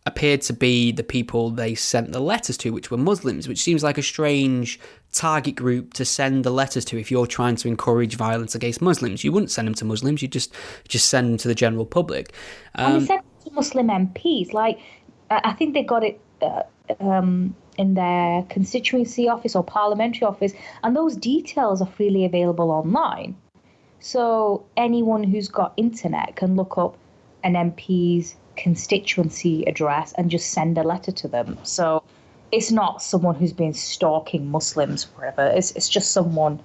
appeared to be the people they sent the letters to, which were Muslims, which seems like a strange target group to send the letters to if you're trying to encourage violence against Muslims. You wouldn't send them to Muslims, you just send them to the general public. And they sent them to Muslim MPs. Like, I think they got it in their constituency office or parliamentary office, and those details are freely available online. So anyone who's got internet can look up an MP's constituency address and just send a letter to them. So it's not someone who's been stalking Muslims forever. It's just someone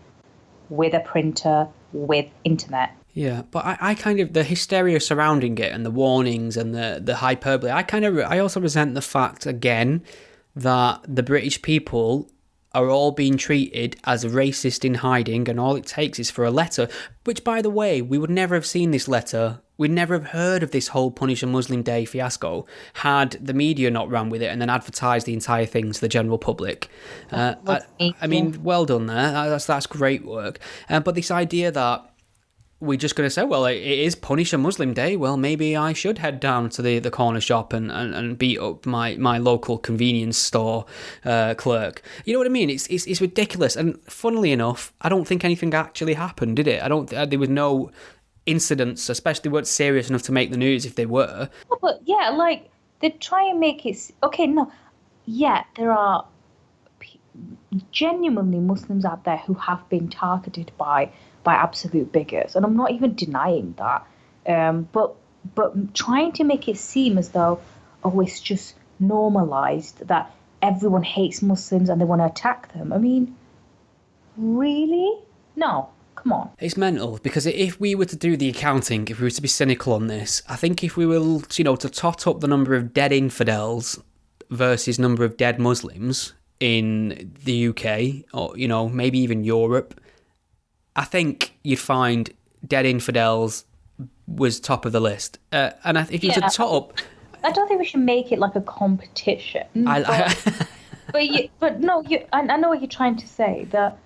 with a printer, with internet. Yeah, but I kind of, the hysteria surrounding it and the warnings and the hyperbole, I also resent the fact, again, that the British people are all being treated as racist in hiding, and all it takes is for a letter, which, by the way, we would never have seen this letter. We'd never have heard of this whole Punish a Muslim Day fiasco had the media not ran with it and then advertised the entire thing to the general public. Well done there. That's great work. But this idea that we're just going to say, well, it is Punish a Muslim Day, well, maybe I should head down to the corner shop and beat up my local convenience store clerk. You know what I mean? It's ridiculous. And funnily enough, I don't think anything actually happened, did it? There was no incidents, especially weren't serious enough to make the news if they were. But yeah, like, they try and make it... Okay, no. Yeah, there are genuinely Muslims out there who have been targeted by absolute bigots, and I'm not even denying that. But trying to make it seem as though, it's just normalized that everyone hates Muslims and they want to attack them. I mean, really? No, come on. It's mental, because if we were to do the accounting, if we were to be cynical on this, I think if we were, to tot up the number of dead infidels versus number of dead Muslims in the UK, or, maybe even Europe, I think you'd find dead infidels was top of the list. If you were to tot up... I don't think we should make it like a competition. I know what you're trying to say, that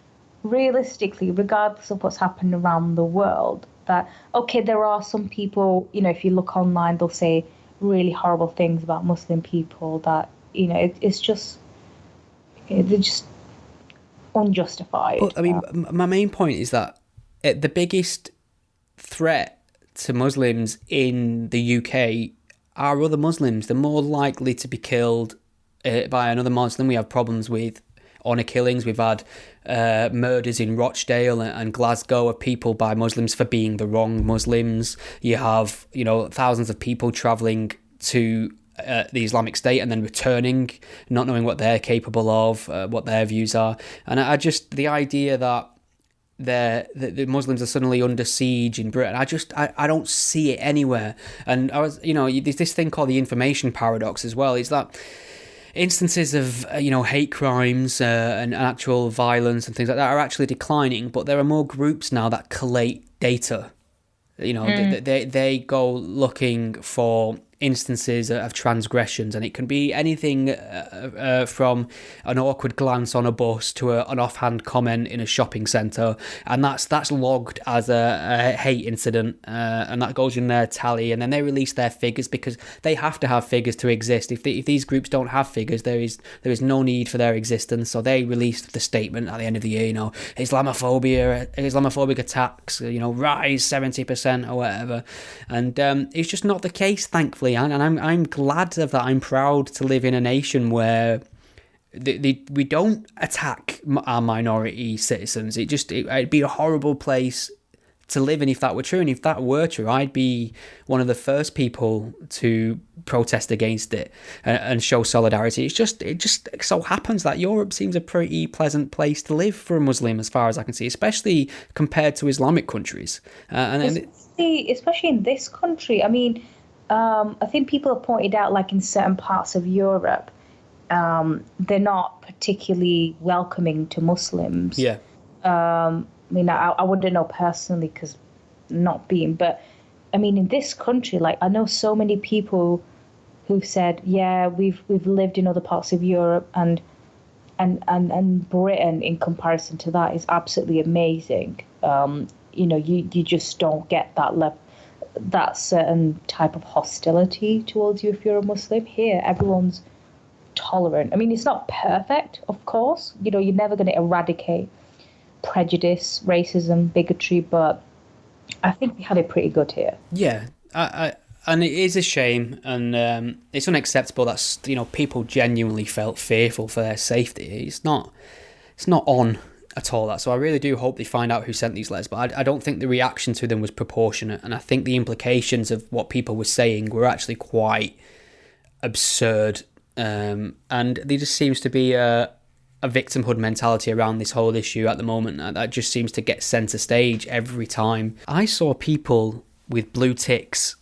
realistically, regardless of what's happened around the world, that, okay, there are some people, if you look online, they'll say really horrible things about Muslim people that, it's just... They're just unjustified. But I mean, my main point is that the biggest threat to Muslims in the UK are other Muslims. They're more likely to be killed by another Muslim we have problems with, honour killings. We've had murders in Rochdale and Glasgow of people by Muslims for being the wrong Muslims. You have, thousands of people travelling to the Islamic State and then returning, not knowing what they're capable of, what their views are. And the idea that the Muslims are suddenly under siege in Britain, I don't see it anywhere. And there's this thing called the information paradox as well. Is that instances of hate crimes and actual violence and things like that are actually declining, but there are more groups now that collate data. They go looking for instances of transgressions, and it can be anything from an awkward glance on a bus to an offhand comment in a shopping centre, and that's logged as a hate incident, and that goes in their tally, and then they release their figures because they have to have figures to exist. If these groups don't have figures, there is no need for their existence. So they released the statement at the end of the year, Islamophobic attacks, rise 70% or whatever, and it's just not the case, thankfully. And I'm glad of that. I'm proud to live in a nation where we don't attack our minority citizens. It'd be a horrible place to live in if that were true. And if that were true, I'd be one of the first people to protest against it and show solidarity. It just so happens that Europe seems a pretty pleasant place to live for a Muslim, as far as I can see, especially compared to Islamic countries. Especially in this country. I mean, I think people have pointed out, like in certain parts of Europe, they're not particularly welcoming to Muslims. Yeah. I wouldn't know personally because but I mean, in this country, like I know so many people who've said, yeah, we've lived in other parts of Europe and Britain in comparison to that is absolutely amazing. You just don't get that certain type of hostility towards you if you're a Muslim. Here, everyone's tolerant. I mean, it's not perfect, of course. You're never going to eradicate prejudice, racism, bigotry, but I think we have it pretty good here. Yeah, and it is a shame, and it's unacceptable that people genuinely felt fearful for their safety. It's not on at all that. So I really do hope they find out who sent these letters, but I don't think the reaction to them was proportionate, and I think the implications of what people were saying were actually quite absurd, and there just seems to be a victimhood mentality around this whole issue at the moment that just seems to get centre stage every time. I saw people with blue ticks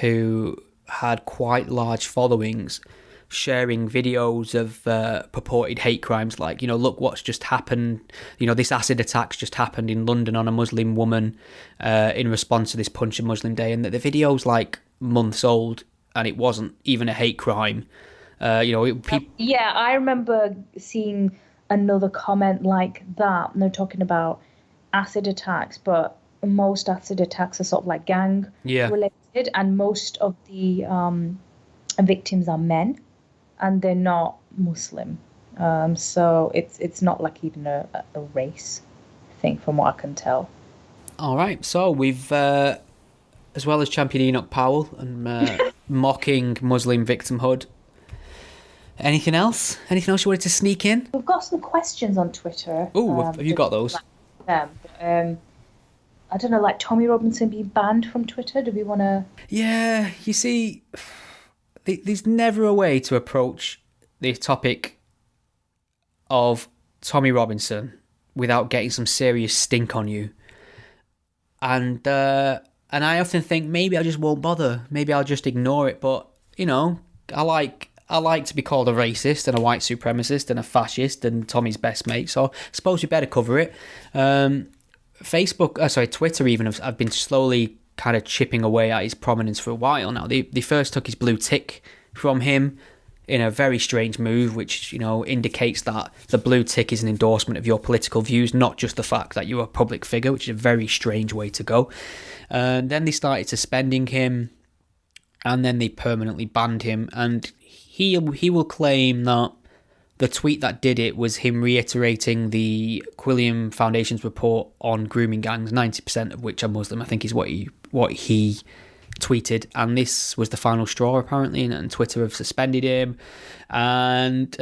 who had quite large followings sharing videos of purported hate crimes, like, look what's just happened, this acid attack's just happened in London on a Muslim woman in response to this Punch a Muslim Day, and that the video's like months old and it wasn't even a hate crime. Yeah, I remember seeing another comment like that, and they're talking about acid attacks, but most acid attacks are sort of like gang related, and most of the victims are men, and they're not Muslim. So it's not like even a race thing, from what I can tell. All right, so we've, as well as champion Enoch Powell and mocking Muslim victimhood, anything else? Anything else you wanted to sneak in? We've got some questions on Twitter. Oh, have you got those? I don't know, like Tommy Robinson being banned from Twitter. Do we want to... Yeah, you see, there's never a way to approach the topic of Tommy Robinson without getting some serious stink on you. And I often think maybe I just won't bother. Maybe I'll just ignore it. But, I like to be called a racist and a white supremacist and a fascist and Tommy's best mate. So I suppose we better cover it. Twitter even have been slowly kind of chipping away at his prominence for a while now. They first took his blue tick from him in a very strange move, which, indicates that the blue tick is an endorsement of your political views, not just the fact that you're a public figure, which is a very strange way to go. And then they started suspending him, and then they permanently banned him. And he will claim that the tweet that did it was him reiterating the Quilliam Foundation's report on grooming gangs, 90% of which are Muslim, I think is what he tweeted, and this was the final straw apparently, and Twitter have suspended him. And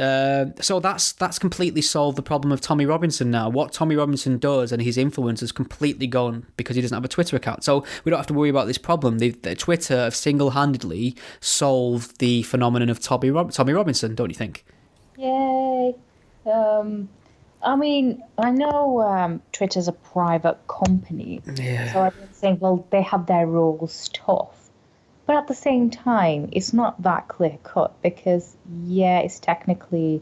so that's completely solved the problem of Tommy Robinson now. What Tommy Robinson does and his influence has completely gone because he doesn't have a Twitter account. So we don't have to worry about this problem. The Twitter have single-handedly solved the phenomenon of Tommy Robinson, don't you think? Yay. I mean, I know Twitter's a private company, so I've been saying, well, they have their rules tough. But at the same time, it's not that clear-cut because, yeah, it's technically,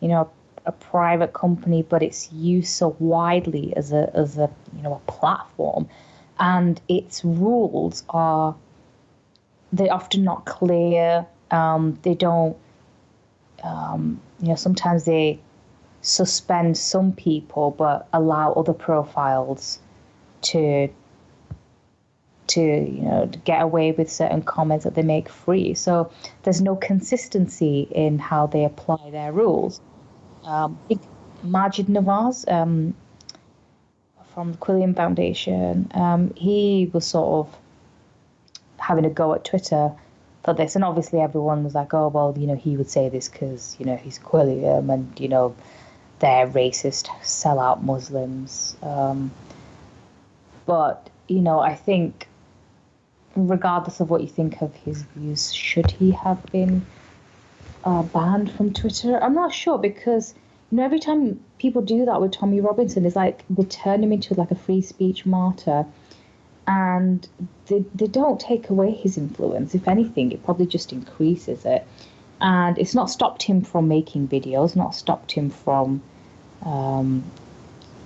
a private company, but it's used so widely as a platform, and its rules they're often not clear. They don't, sometimes they suspend some people but allow other profiles to get away with certain comments that they make free. So there's no consistency in how they apply their rules. Majid Nawaz from the Quilliam Foundation, he was sort of having a go at Twitter for this, and obviously everyone was like, oh, well, he would say this because, he's Quilliam and, they're racist, sellout Muslims. But, I think regardless of what you think of his views, should he have been banned from Twitter? I'm not sure, because every time people do that with Tommy Robinson, it's like they turn him into like a free speech martyr, and they don't take away his influence. If anything, it probably just increases it. And it's not stopped him from making videos, not stopped him from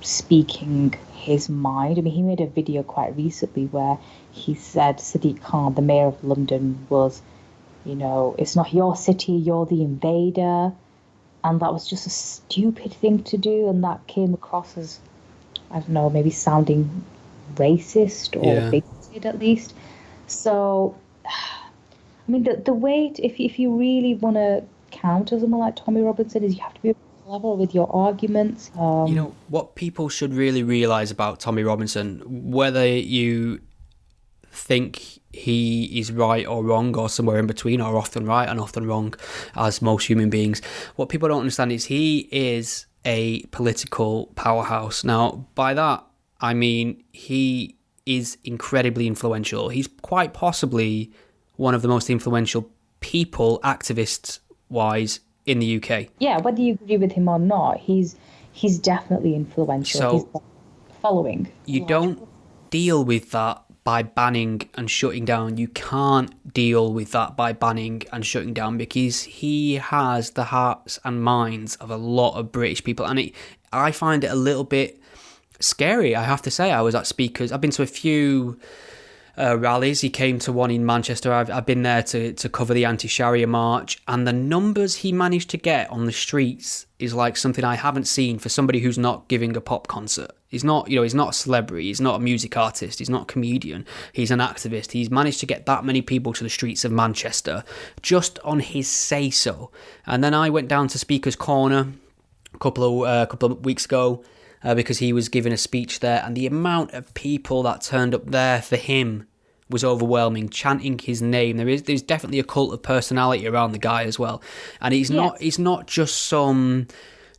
speaking his mind. I mean, he made a video quite recently where he said Sadiq Khan, the mayor of London, was, it's not your city, you're the invader. And that was just a stupid thing to do. And that came across as, I don't know, maybe sounding racist or bigoted at least. So, I mean, the way, if you really want to counter someone like Tommy Robinson, is you have to be clever with your arguments. What people should really realise about Tommy Robinson, whether you think he is right or wrong or somewhere in between, or often right and often wrong, as most human beings, what people don't understand is he is a political powerhouse. Now, by that, I mean he is incredibly influential. He's quite possibly one of the most influential people, activists-wise, in the UK. Yeah, whether you agree with him or not, he's definitely influential. So he's got following. You don't deal with that by banning and shutting down. You can't deal with that by banning and shutting down, because he has the hearts and minds of a lot of British people. And I find it a little bit scary, I have to say. I was at speakers. I've been to a few rallies. He came to one in Manchester. I've been there to cover the anti-Sharia march, and the numbers he managed to get on the streets is like something I haven't seen for somebody who's not giving a pop concert. He's not, he's not a celebrity, he's not a music artist, he's not a comedian, he's an activist. He's managed to get that many people to the streets of Manchester just on his say-so. And then I went down to Speaker's Corner a couple of weeks ago, because he was giving a speech there, and the amount of people that turned up there for him was overwhelming, chanting his name. There's definitely a cult of personality around the guy as well, and he's not just some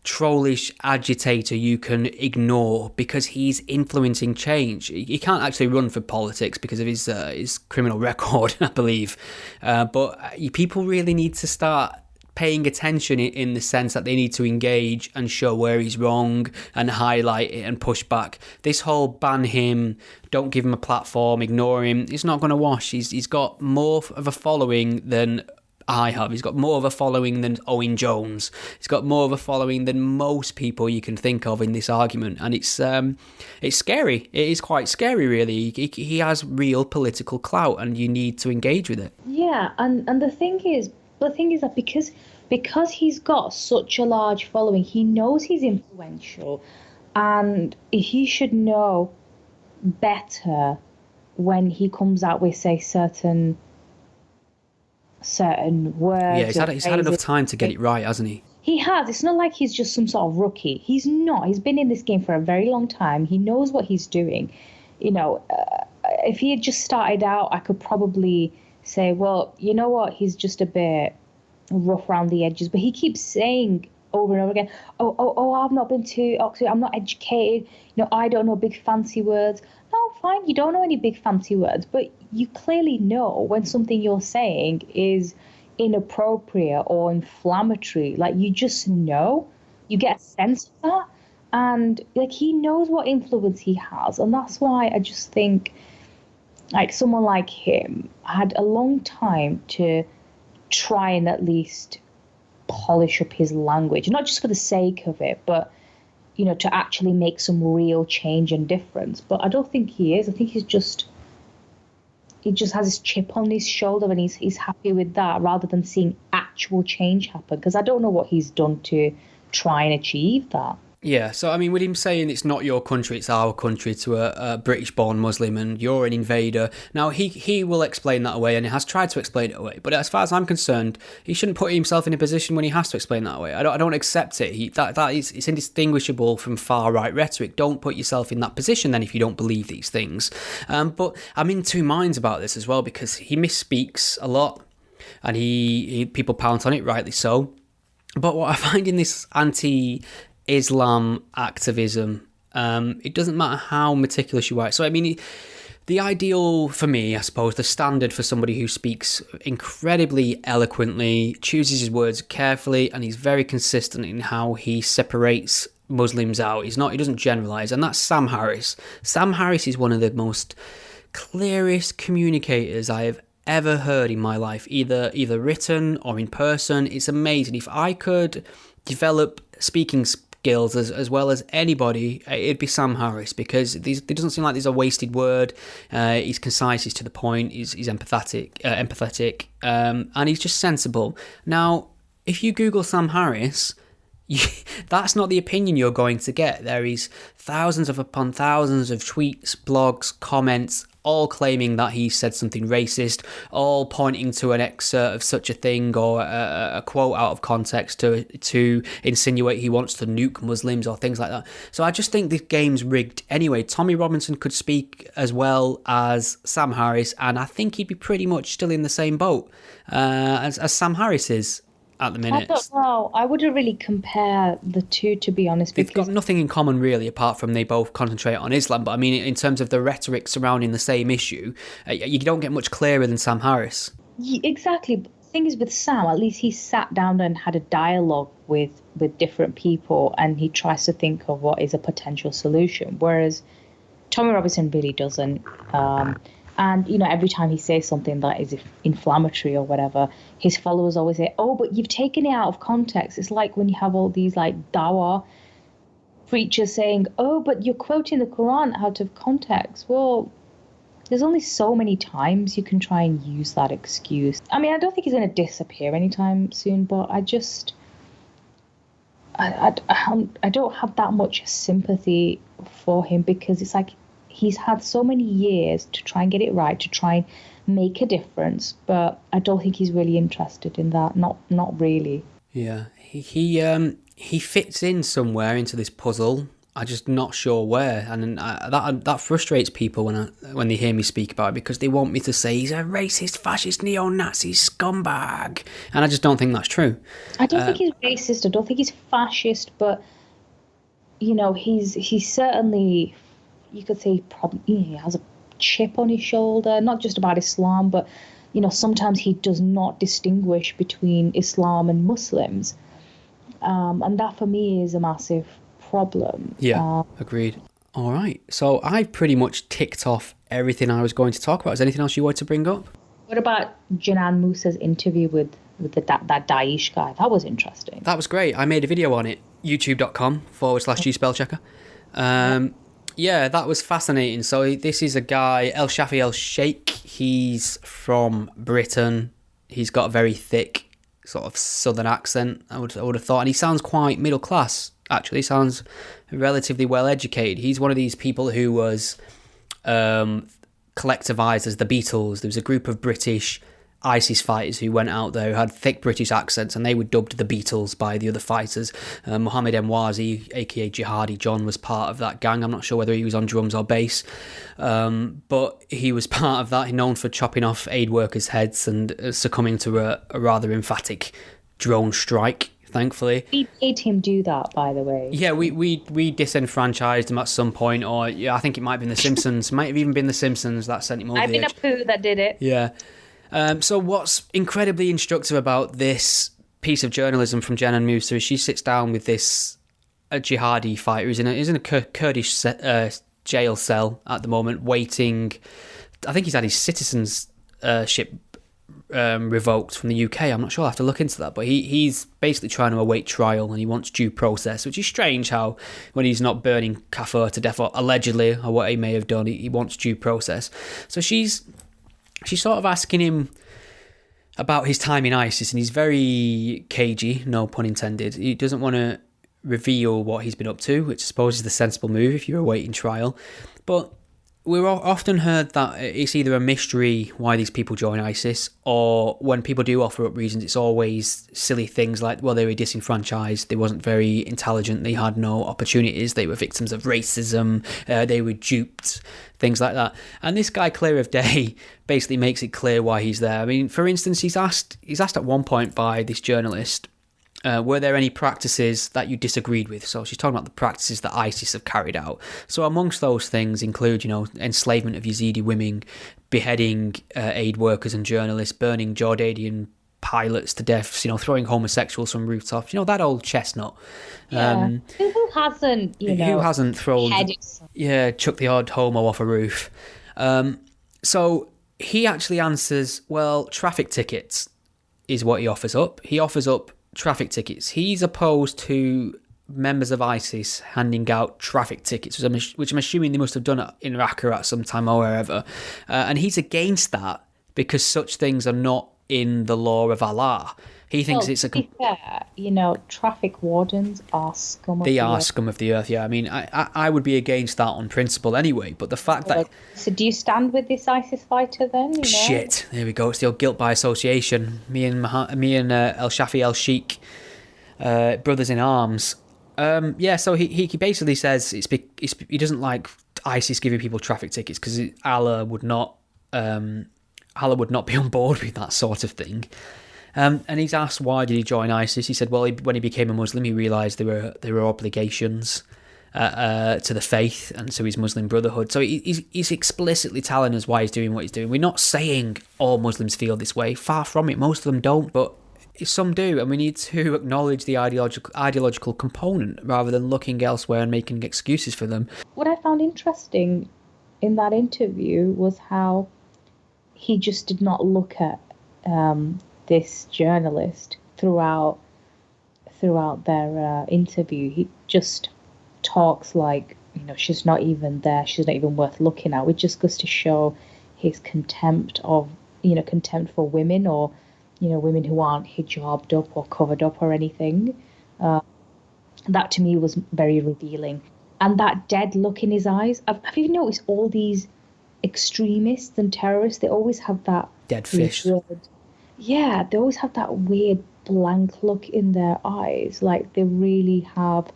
trollish agitator you can ignore, because he's influencing change. He can't actually run for politics because of his criminal record, I believe, but people really need to start paying attention in the sense that they need to engage and show where he's wrong and highlight it and push back. This whole ban him, don't give him a platform, ignore him, it's not going to wash. He's got more of a following than I have. He's got more of a following than Owen Jones. He's got more of a following than most people you can think of in this argument, and it's scary. It is quite scary, really. He has real political clout, and you need to engage with it. Yeah, and the thing is that because he's got such a large following, he knows he's influential, and he should know better when he comes out with, say, certain words. Yeah, he's had enough time to get it right, hasn't he? He has. It's not like he's just some sort of rookie. He's not. He's been in this game for a very long time. He knows what he's doing. if he had just started out, I could probably say, well, you know what, he's just a bit rough around the edges. But he keeps saying over and over again, oh, I've not been to Oxford, I'm not educated, I don't know big fancy words. No, fine, you don't know any big fancy words, but you clearly know when something you're saying is inappropriate or inflammatory. Like, you just know, you get a sense of that. And like, he knows what influence he has. And that's why I just think, like, someone like him had a long time to try and at least polish up his language, not just for the sake of it, but to actually make some real change and difference. But I don't think he is. I think he just has his chip on his shoulder, and he's happy with that, rather than seeing actual change happen, because I don't know what he's done to try and achieve that. Yeah, so I mean, with him saying it's not your country, it's our country, to a British-born Muslim, and you're an invader. Now, he will explain that away, and he has tried to explain it away. But as far as I'm concerned, he shouldn't put himself in a position when he has to explain that away. I don't accept it. It's indistinguishable from far-right rhetoric. Don't put yourself in that position then if you don't believe these things. But I'm in two minds about this as well, because he misspeaks a lot, and people pounce on it, rightly so. But what I find in this anti-Islam activism, it doesn't matter how meticulous you are. So I mean, the ideal for me, I suppose, the standard for somebody who speaks incredibly eloquently, chooses his words carefully, and he's very consistent in how he separates Muslims out. He doesn't generalize, and that's Sam Harris. Sam Harris is one of the most clearest communicators I have ever heard in my life, either written or in person. It's amazing. If I could develop speaking skills as well as anybody, it'd be Sam Harris, because it doesn't seem like there's a wasted word. He's concise, he's to the point, he's empathetic, and he's just sensible. Now, if you Google Sam Harris, that's not the opinion you're going to get. There is thousands upon thousands of tweets, blogs, comments, all claiming that he said something racist, all pointing to an excerpt of such a thing or a quote out of context to insinuate he wants to nuke Muslims or things like that. So I just think this game's rigged anyway. Tommy Robinson could speak as well as Sam Harris, and I think he'd be pretty much still in the same boat as Sam Harris is at the minute. I don't know. I wouldn't really compare the two, to be honest. They've got nothing in common, really, apart from they both concentrate on Islam. But I mean, in terms of the rhetoric surrounding the same issue, you don't get much clearer than Sam Harris. Exactly. The thing is, with Sam, at least he sat down and had a dialogue with different people, and he tries to think of what is a potential solution. Whereas Tommy Robinson really doesn't. And, every time he says something that is inflammatory or whatever, his followers always say, oh, but you've taken it out of context. It's like when you have all these, like, dawah preachers saying, oh, but you're quoting the Quran out of context. Well, there's only so many times you can try and use that excuse. I mean, I don't think he's going to disappear anytime soon, but I don't have that much sympathy for him, because it's like, he's had so many years to try and get it right, to try and make a difference, but I don't think he's really interested in that. Not really. Yeah, he fits in somewhere into this puzzle. I'm just not sure where, and that frustrates people when they hear me speak about it, because they want me to say he's a racist, fascist, neo-Nazi scumbag, and I just don't think that's true. I don't think he's racist. I don't think he's fascist, but he's certainly. You could say he has a chip on his shoulder, not just about Islam, but, sometimes he does not distinguish between Islam and Muslims. And that for me is a massive problem. Yeah, agreed. All right. So I've pretty much ticked off everything I was going to talk about. Is there anything else you wanted to bring up? What about Janan Musa's interview with that Daesh guy? That was interesting. That was great. I made a video on it, youtube.com/gspellchecker. Yeah, that was fascinating. So this is a guy, El Shafi El Sheikh. He's from Britain. He's got a very thick sort of southern accent, I would have thought. And he sounds quite middle class, actually. He sounds relatively well educated. He's one of these people who was collectivised as the Beatles. There was a group of British ISIS fighters who went out there who had thick British accents, and they were dubbed the Beatles by the other fighters. Mohammed Emwazi, aka Jihadi John, was part of that gang. I'm not sure whether he was on drums or bass, but he was part of that. He's known for chopping off aid workers' heads and succumbing to a rather emphatic drone strike, thankfully. We made him do that, by the way. Yeah, we disenfranchised him at some point, or I think it might have been The Simpsons. Might have even been The Simpsons that sent him over the edge. I've been a poo that did it. Yeah. So what's incredibly instructive about this piece of journalism from Jen Musa is she sits down with this jihadi fighter who's in a Kurdish jail cell at the moment, waiting. I think he's had his citizenship revoked from the UK. I'm not sure. I'll have to look into that. But he's basically trying to await trial, and he wants due process, which is strange how when he's not burning Kafir to death, or allegedly, or what he may have done, he wants due process. So she's sort of asking him about his time in ISIS, and he's very cagey, no pun intended. He doesn't want to reveal what he's been up to, which I suppose is the sensible move if you're awaiting trial. But we're often heard that it's either a mystery why these people join ISIS, or when people do offer up reasons, it's always silly things like, well, they were disenfranchised, they wasn't very intelligent, they had no opportunities, they were victims of racism, they were duped, things like that. And this guy, Clear of Day, basically makes it clear why he's there. I mean, for instance, he's asked at one point by this journalist, were there any practices that you disagreed with? So she's talking about the practices that ISIS have carried out. So amongst those things include, enslavement of Yazidi women, beheading aid workers and journalists, burning Jordanian pilots to death, throwing homosexuals from rooftops, that old chestnut. Yeah. Who hasn't, who hasn't thrown, chucked the odd homo off a roof? So he actually answers, well, traffic tickets is what he offers up. He offers up traffic tickets. He's opposed to members of ISIS handing out traffic tickets, which I'm assuming they must have done in Raqqa at some time or wherever. And he's against that because such things are not in the law of Allah. He thinks it's a... To be fair, traffic wardens are scum of the earth. They are scum of the earth, yeah. I mean, I would be against that on principle anyway, but the fact that... So do you stand with this ISIS fighter then? Shit, there we go. It's the old guilt by association. Me and El Shafi El Sheikh, brothers in arms. So he basically says he doesn't like ISIS giving people traffic tickets because Allah would not be on board with that sort of thing. And he's asked why did he join ISIS. He said, well, when he became a Muslim, he realised there were obligations to the faith and to his Muslim brotherhood. So he's explicitly telling us why he's doing what he's doing. We're not saying all Muslims feel this way. Far from it. Most of them don't, but some do, and we need to acknowledge the ideological component rather than looking elsewhere and making excuses for them. What I found interesting in that interview was how he just did not look at this journalist throughout their interview. He just talks like, she's not even there, she's not even worth looking at, which just goes to show his contempt for women, or women who aren't hijabbed up or covered up or anything. That to me was very revealing. And that dead look in his eyes, have you noticed all these extremists and terrorists, they always have that dead fish. Yeah, they always have that weird blank look in their eyes, like they really have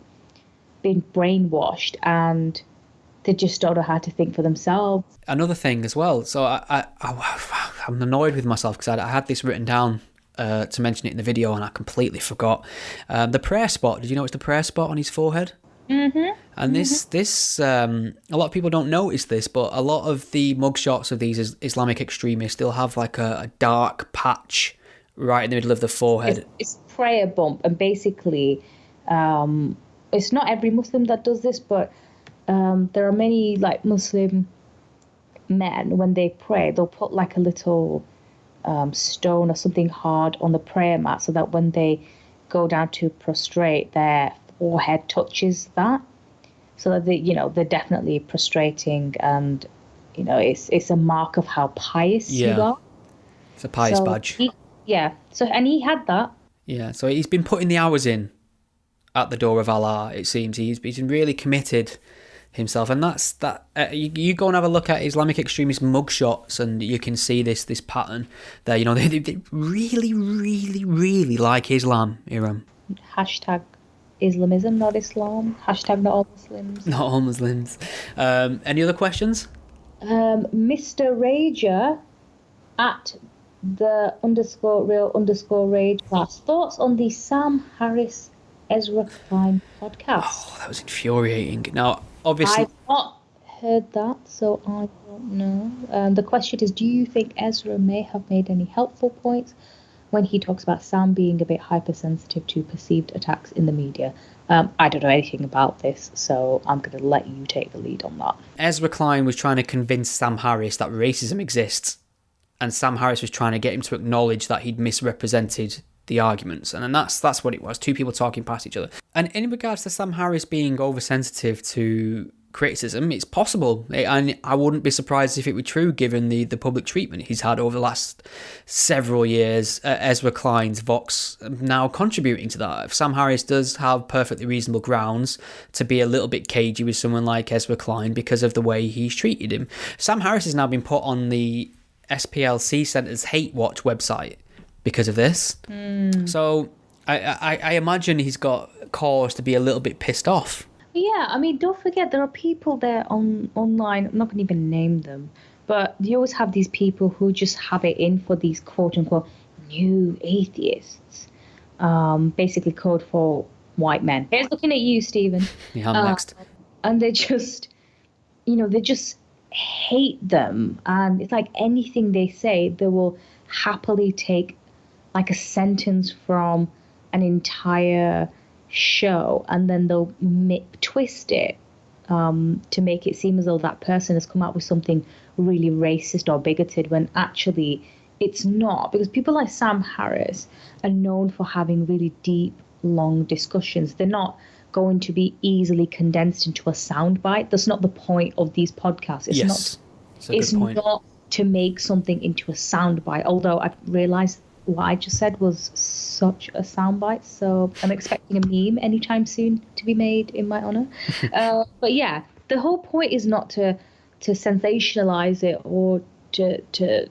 been brainwashed and they just don't know how to think for themselves. Another thing as well, so I'm annoyed with myself because I had this written down to mention it in the video and I completely forgot. The prayer spot, did you notice the prayer spot on his forehead? Mm-hmm. And this a lot of people don't notice this, but a lot of the mugshots of these Islamic extremists, they'll have like a dark patch right in the middle of the forehead. It's a prayer bump, and basically it's not every Muslim that does this, but there are many like Muslim men, when they pray, they'll put like a little stone or something hard on the prayer mat so that when they go down to prostrate, their forehead touches that, so that they're definitely prostrating, and it's a mark of how pious you are. It's a pious badge. He had that. Yeah, so he's been putting the hours in at the door of Allah, it seems. He's been really committed himself. And that's that. You go and have a look at Islamic extremist mugshots, and you can see this pattern there. You know, they really, really, really like Islam, Iram. Hashtag Islamism, not Islam. Hashtag not all Muslims. Not all Muslims. Any other questions? Mr. Rager at the _real_rage class. Thoughts on the Sam Harris Ezra Klein podcast? Oh, that was infuriating. Now, obviously, I've not heard that, so I don't know. The question is, do you think Ezra may have made any helpful points when he talks about Sam being a bit hypersensitive to perceived attacks in the media? I don't know anything about this, so I'm going to let you take the lead on that. Ezra Klein was trying to convince Sam Harris that racism exists, and Sam Harris was trying to get him to acknowledge that he'd misrepresented the arguments, and then that's what it was. Two people talking past each other. And in regards to Sam Harris being oversensitive to criticism, it's possible, and I wouldn't be surprised if it were true given the public treatment he's had over the last several years. Ezra Klein's Vox now contributing to that. If Sam Harris does have perfectly reasonable grounds to be a little bit cagey with someone like Ezra Klein because of the way he's treated him. Sam Harris has now been put on the SPLC Centre's Hate Watch website because of this. So I imagine he's got cause to be a little bit pissed off. Yeah, I mean, don't forget, there are people there online, I'm not going to even name them, but you always have these people who just have it in for these quote-unquote new atheists, basically code for white men. Here's looking at you, Stephen. Yeah, I'm next. And they just, they just hate them, and it's like anything they say, they will happily take like a sentence from an entire show, and then they'll twist it to make it seem as though that person has come out with something really racist or bigoted, when actually it's not, because people like Sam Harris are known for having really deep, long discussions. They're not going to be easily condensed into a soundbite. That's not the point of these podcasts. It's not to make something into a soundbite, although I've realized what I just said was such a soundbite, so I'm expecting a meme anytime soon to be made in my honor. But yeah, the whole point is not to sensationalize it or to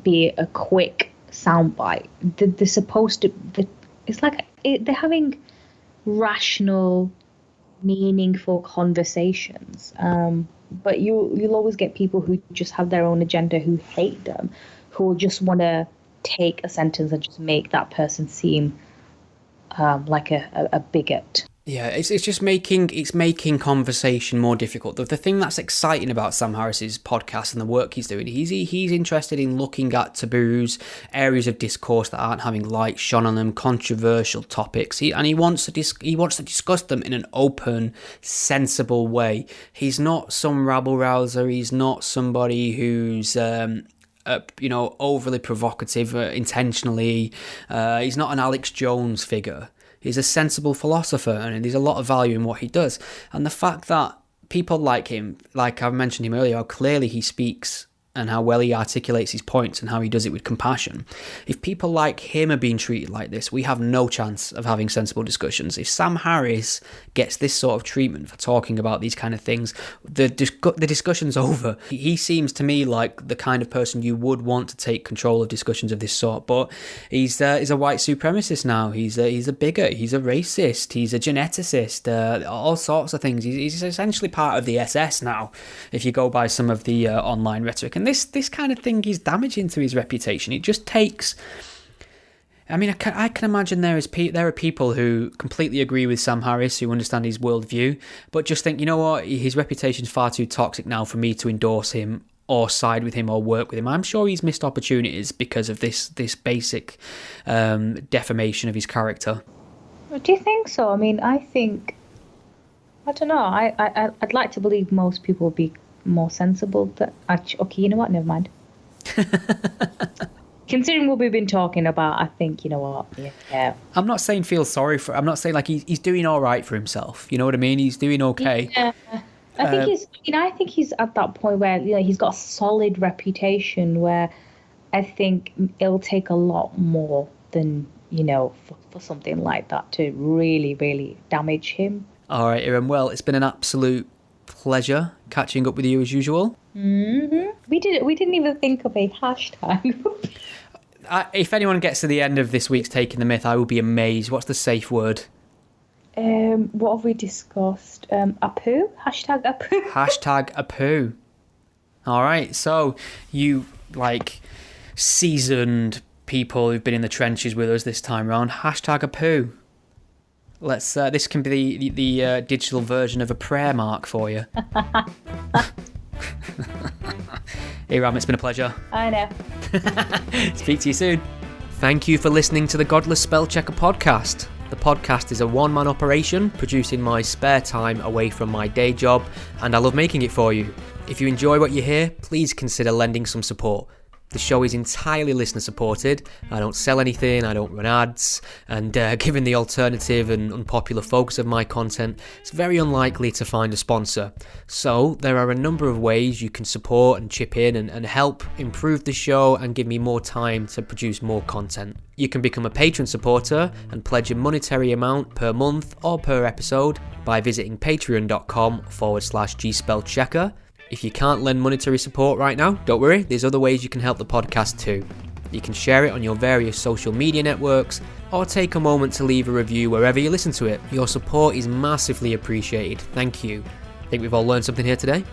be a quick soundbite. They're supposed to. It's like they're having rational, meaningful conversations. But you'll always get people who just have their own agenda, who hate them, who will just want to take a sentence and just make that person seem like a bigot. Yeah, it's just making conversation more difficult. The thing that's exciting about Sam Harris's podcast and the work he's doing, he's interested in looking at taboos, areas of discourse that aren't having light shone on them, controversial topics. He wants to discuss them in an open, sensible way. He's not some rabble rouser. He's not somebody who's overly provocative intentionally. He's not an Alex Jones figure. He's a sensible philosopher, and there's a lot of value in what he does. And the fact that people like him, like I've mentioned him earlier, how clearly he speaks and how well he articulates his points and how he does it with compassion. If people like him are being treated like this, we have no chance of having sensible discussions. If Sam Harris gets this sort of treatment for talking about these kind of things, the discussion's over. He seems to me like the kind of person you would want to take control of discussions of this sort, but he's a white supremacist now. He's a bigot. He's a racist. He's a geneticist. All sorts of things. He's essentially part of the SS now, if you go by some of the online rhetoric. And this kind of thing is damaging to his reputation. It just takes... I mean, I can imagine there are people who completely agree with Sam Harris, who understand his worldview, but just think, you know what, his reputation's far too toxic now for me to endorse him or side with him or work with him. I'm sure he's missed opportunities because of this basic defamation of his character. Do you think so? I mean, I don't know. I'd like to believe most people would be more sensible. Okay, you know what? Never mind. Considering what we've been talking about, I think, you know what? Yeah. I'm not saying feel sorry for. I'm not saying like he's doing all right for himself. You know what I mean? He's doing okay. Yeah. I think he's at that point where he's got a solid reputation where I think it'll take a lot more than for something like that to really, really damage him. All right, Iram. Well, it's been an absolute pleasure catching up with you as usual. Mm-hmm. We didn't even think of a hashtag. If anyone gets to the end of this week's Taking the Myth, I will be amazed. What's the safe word? What have we discussed? A poo? Hashtag a poo. Hashtag a poo. All right, so you seasoned people who've been in the trenches with us this time around. Hashtag a poo. Let's. This can be the digital version of a prayer mark for you. Iram, it's been a pleasure. I know. Speak to you soon. Thank you for listening to the Godless Spellchecker podcast. The podcast is a one-man operation, produced in my spare time away from my day job, and I love making it for you. If you enjoy what you hear, please consider lending some support. The show is entirely listener supported. I don't sell anything, I don't run ads, and given the alternative and unpopular focus of my content, it's very unlikely to find a sponsor. So there are a number of ways you can support and chip in and help improve the show and give me more time to produce more content. You can become a patron supporter and pledge a monetary amount per month or per episode by visiting patreon.com/gspellchecker. If you can't lend monetary support right now, don't worry, there's other ways you can help the podcast too. You can share it on your various social media networks, or take a moment to leave a review wherever you listen to it. Your support is massively appreciated. Thank you. Think we've all learned something here today?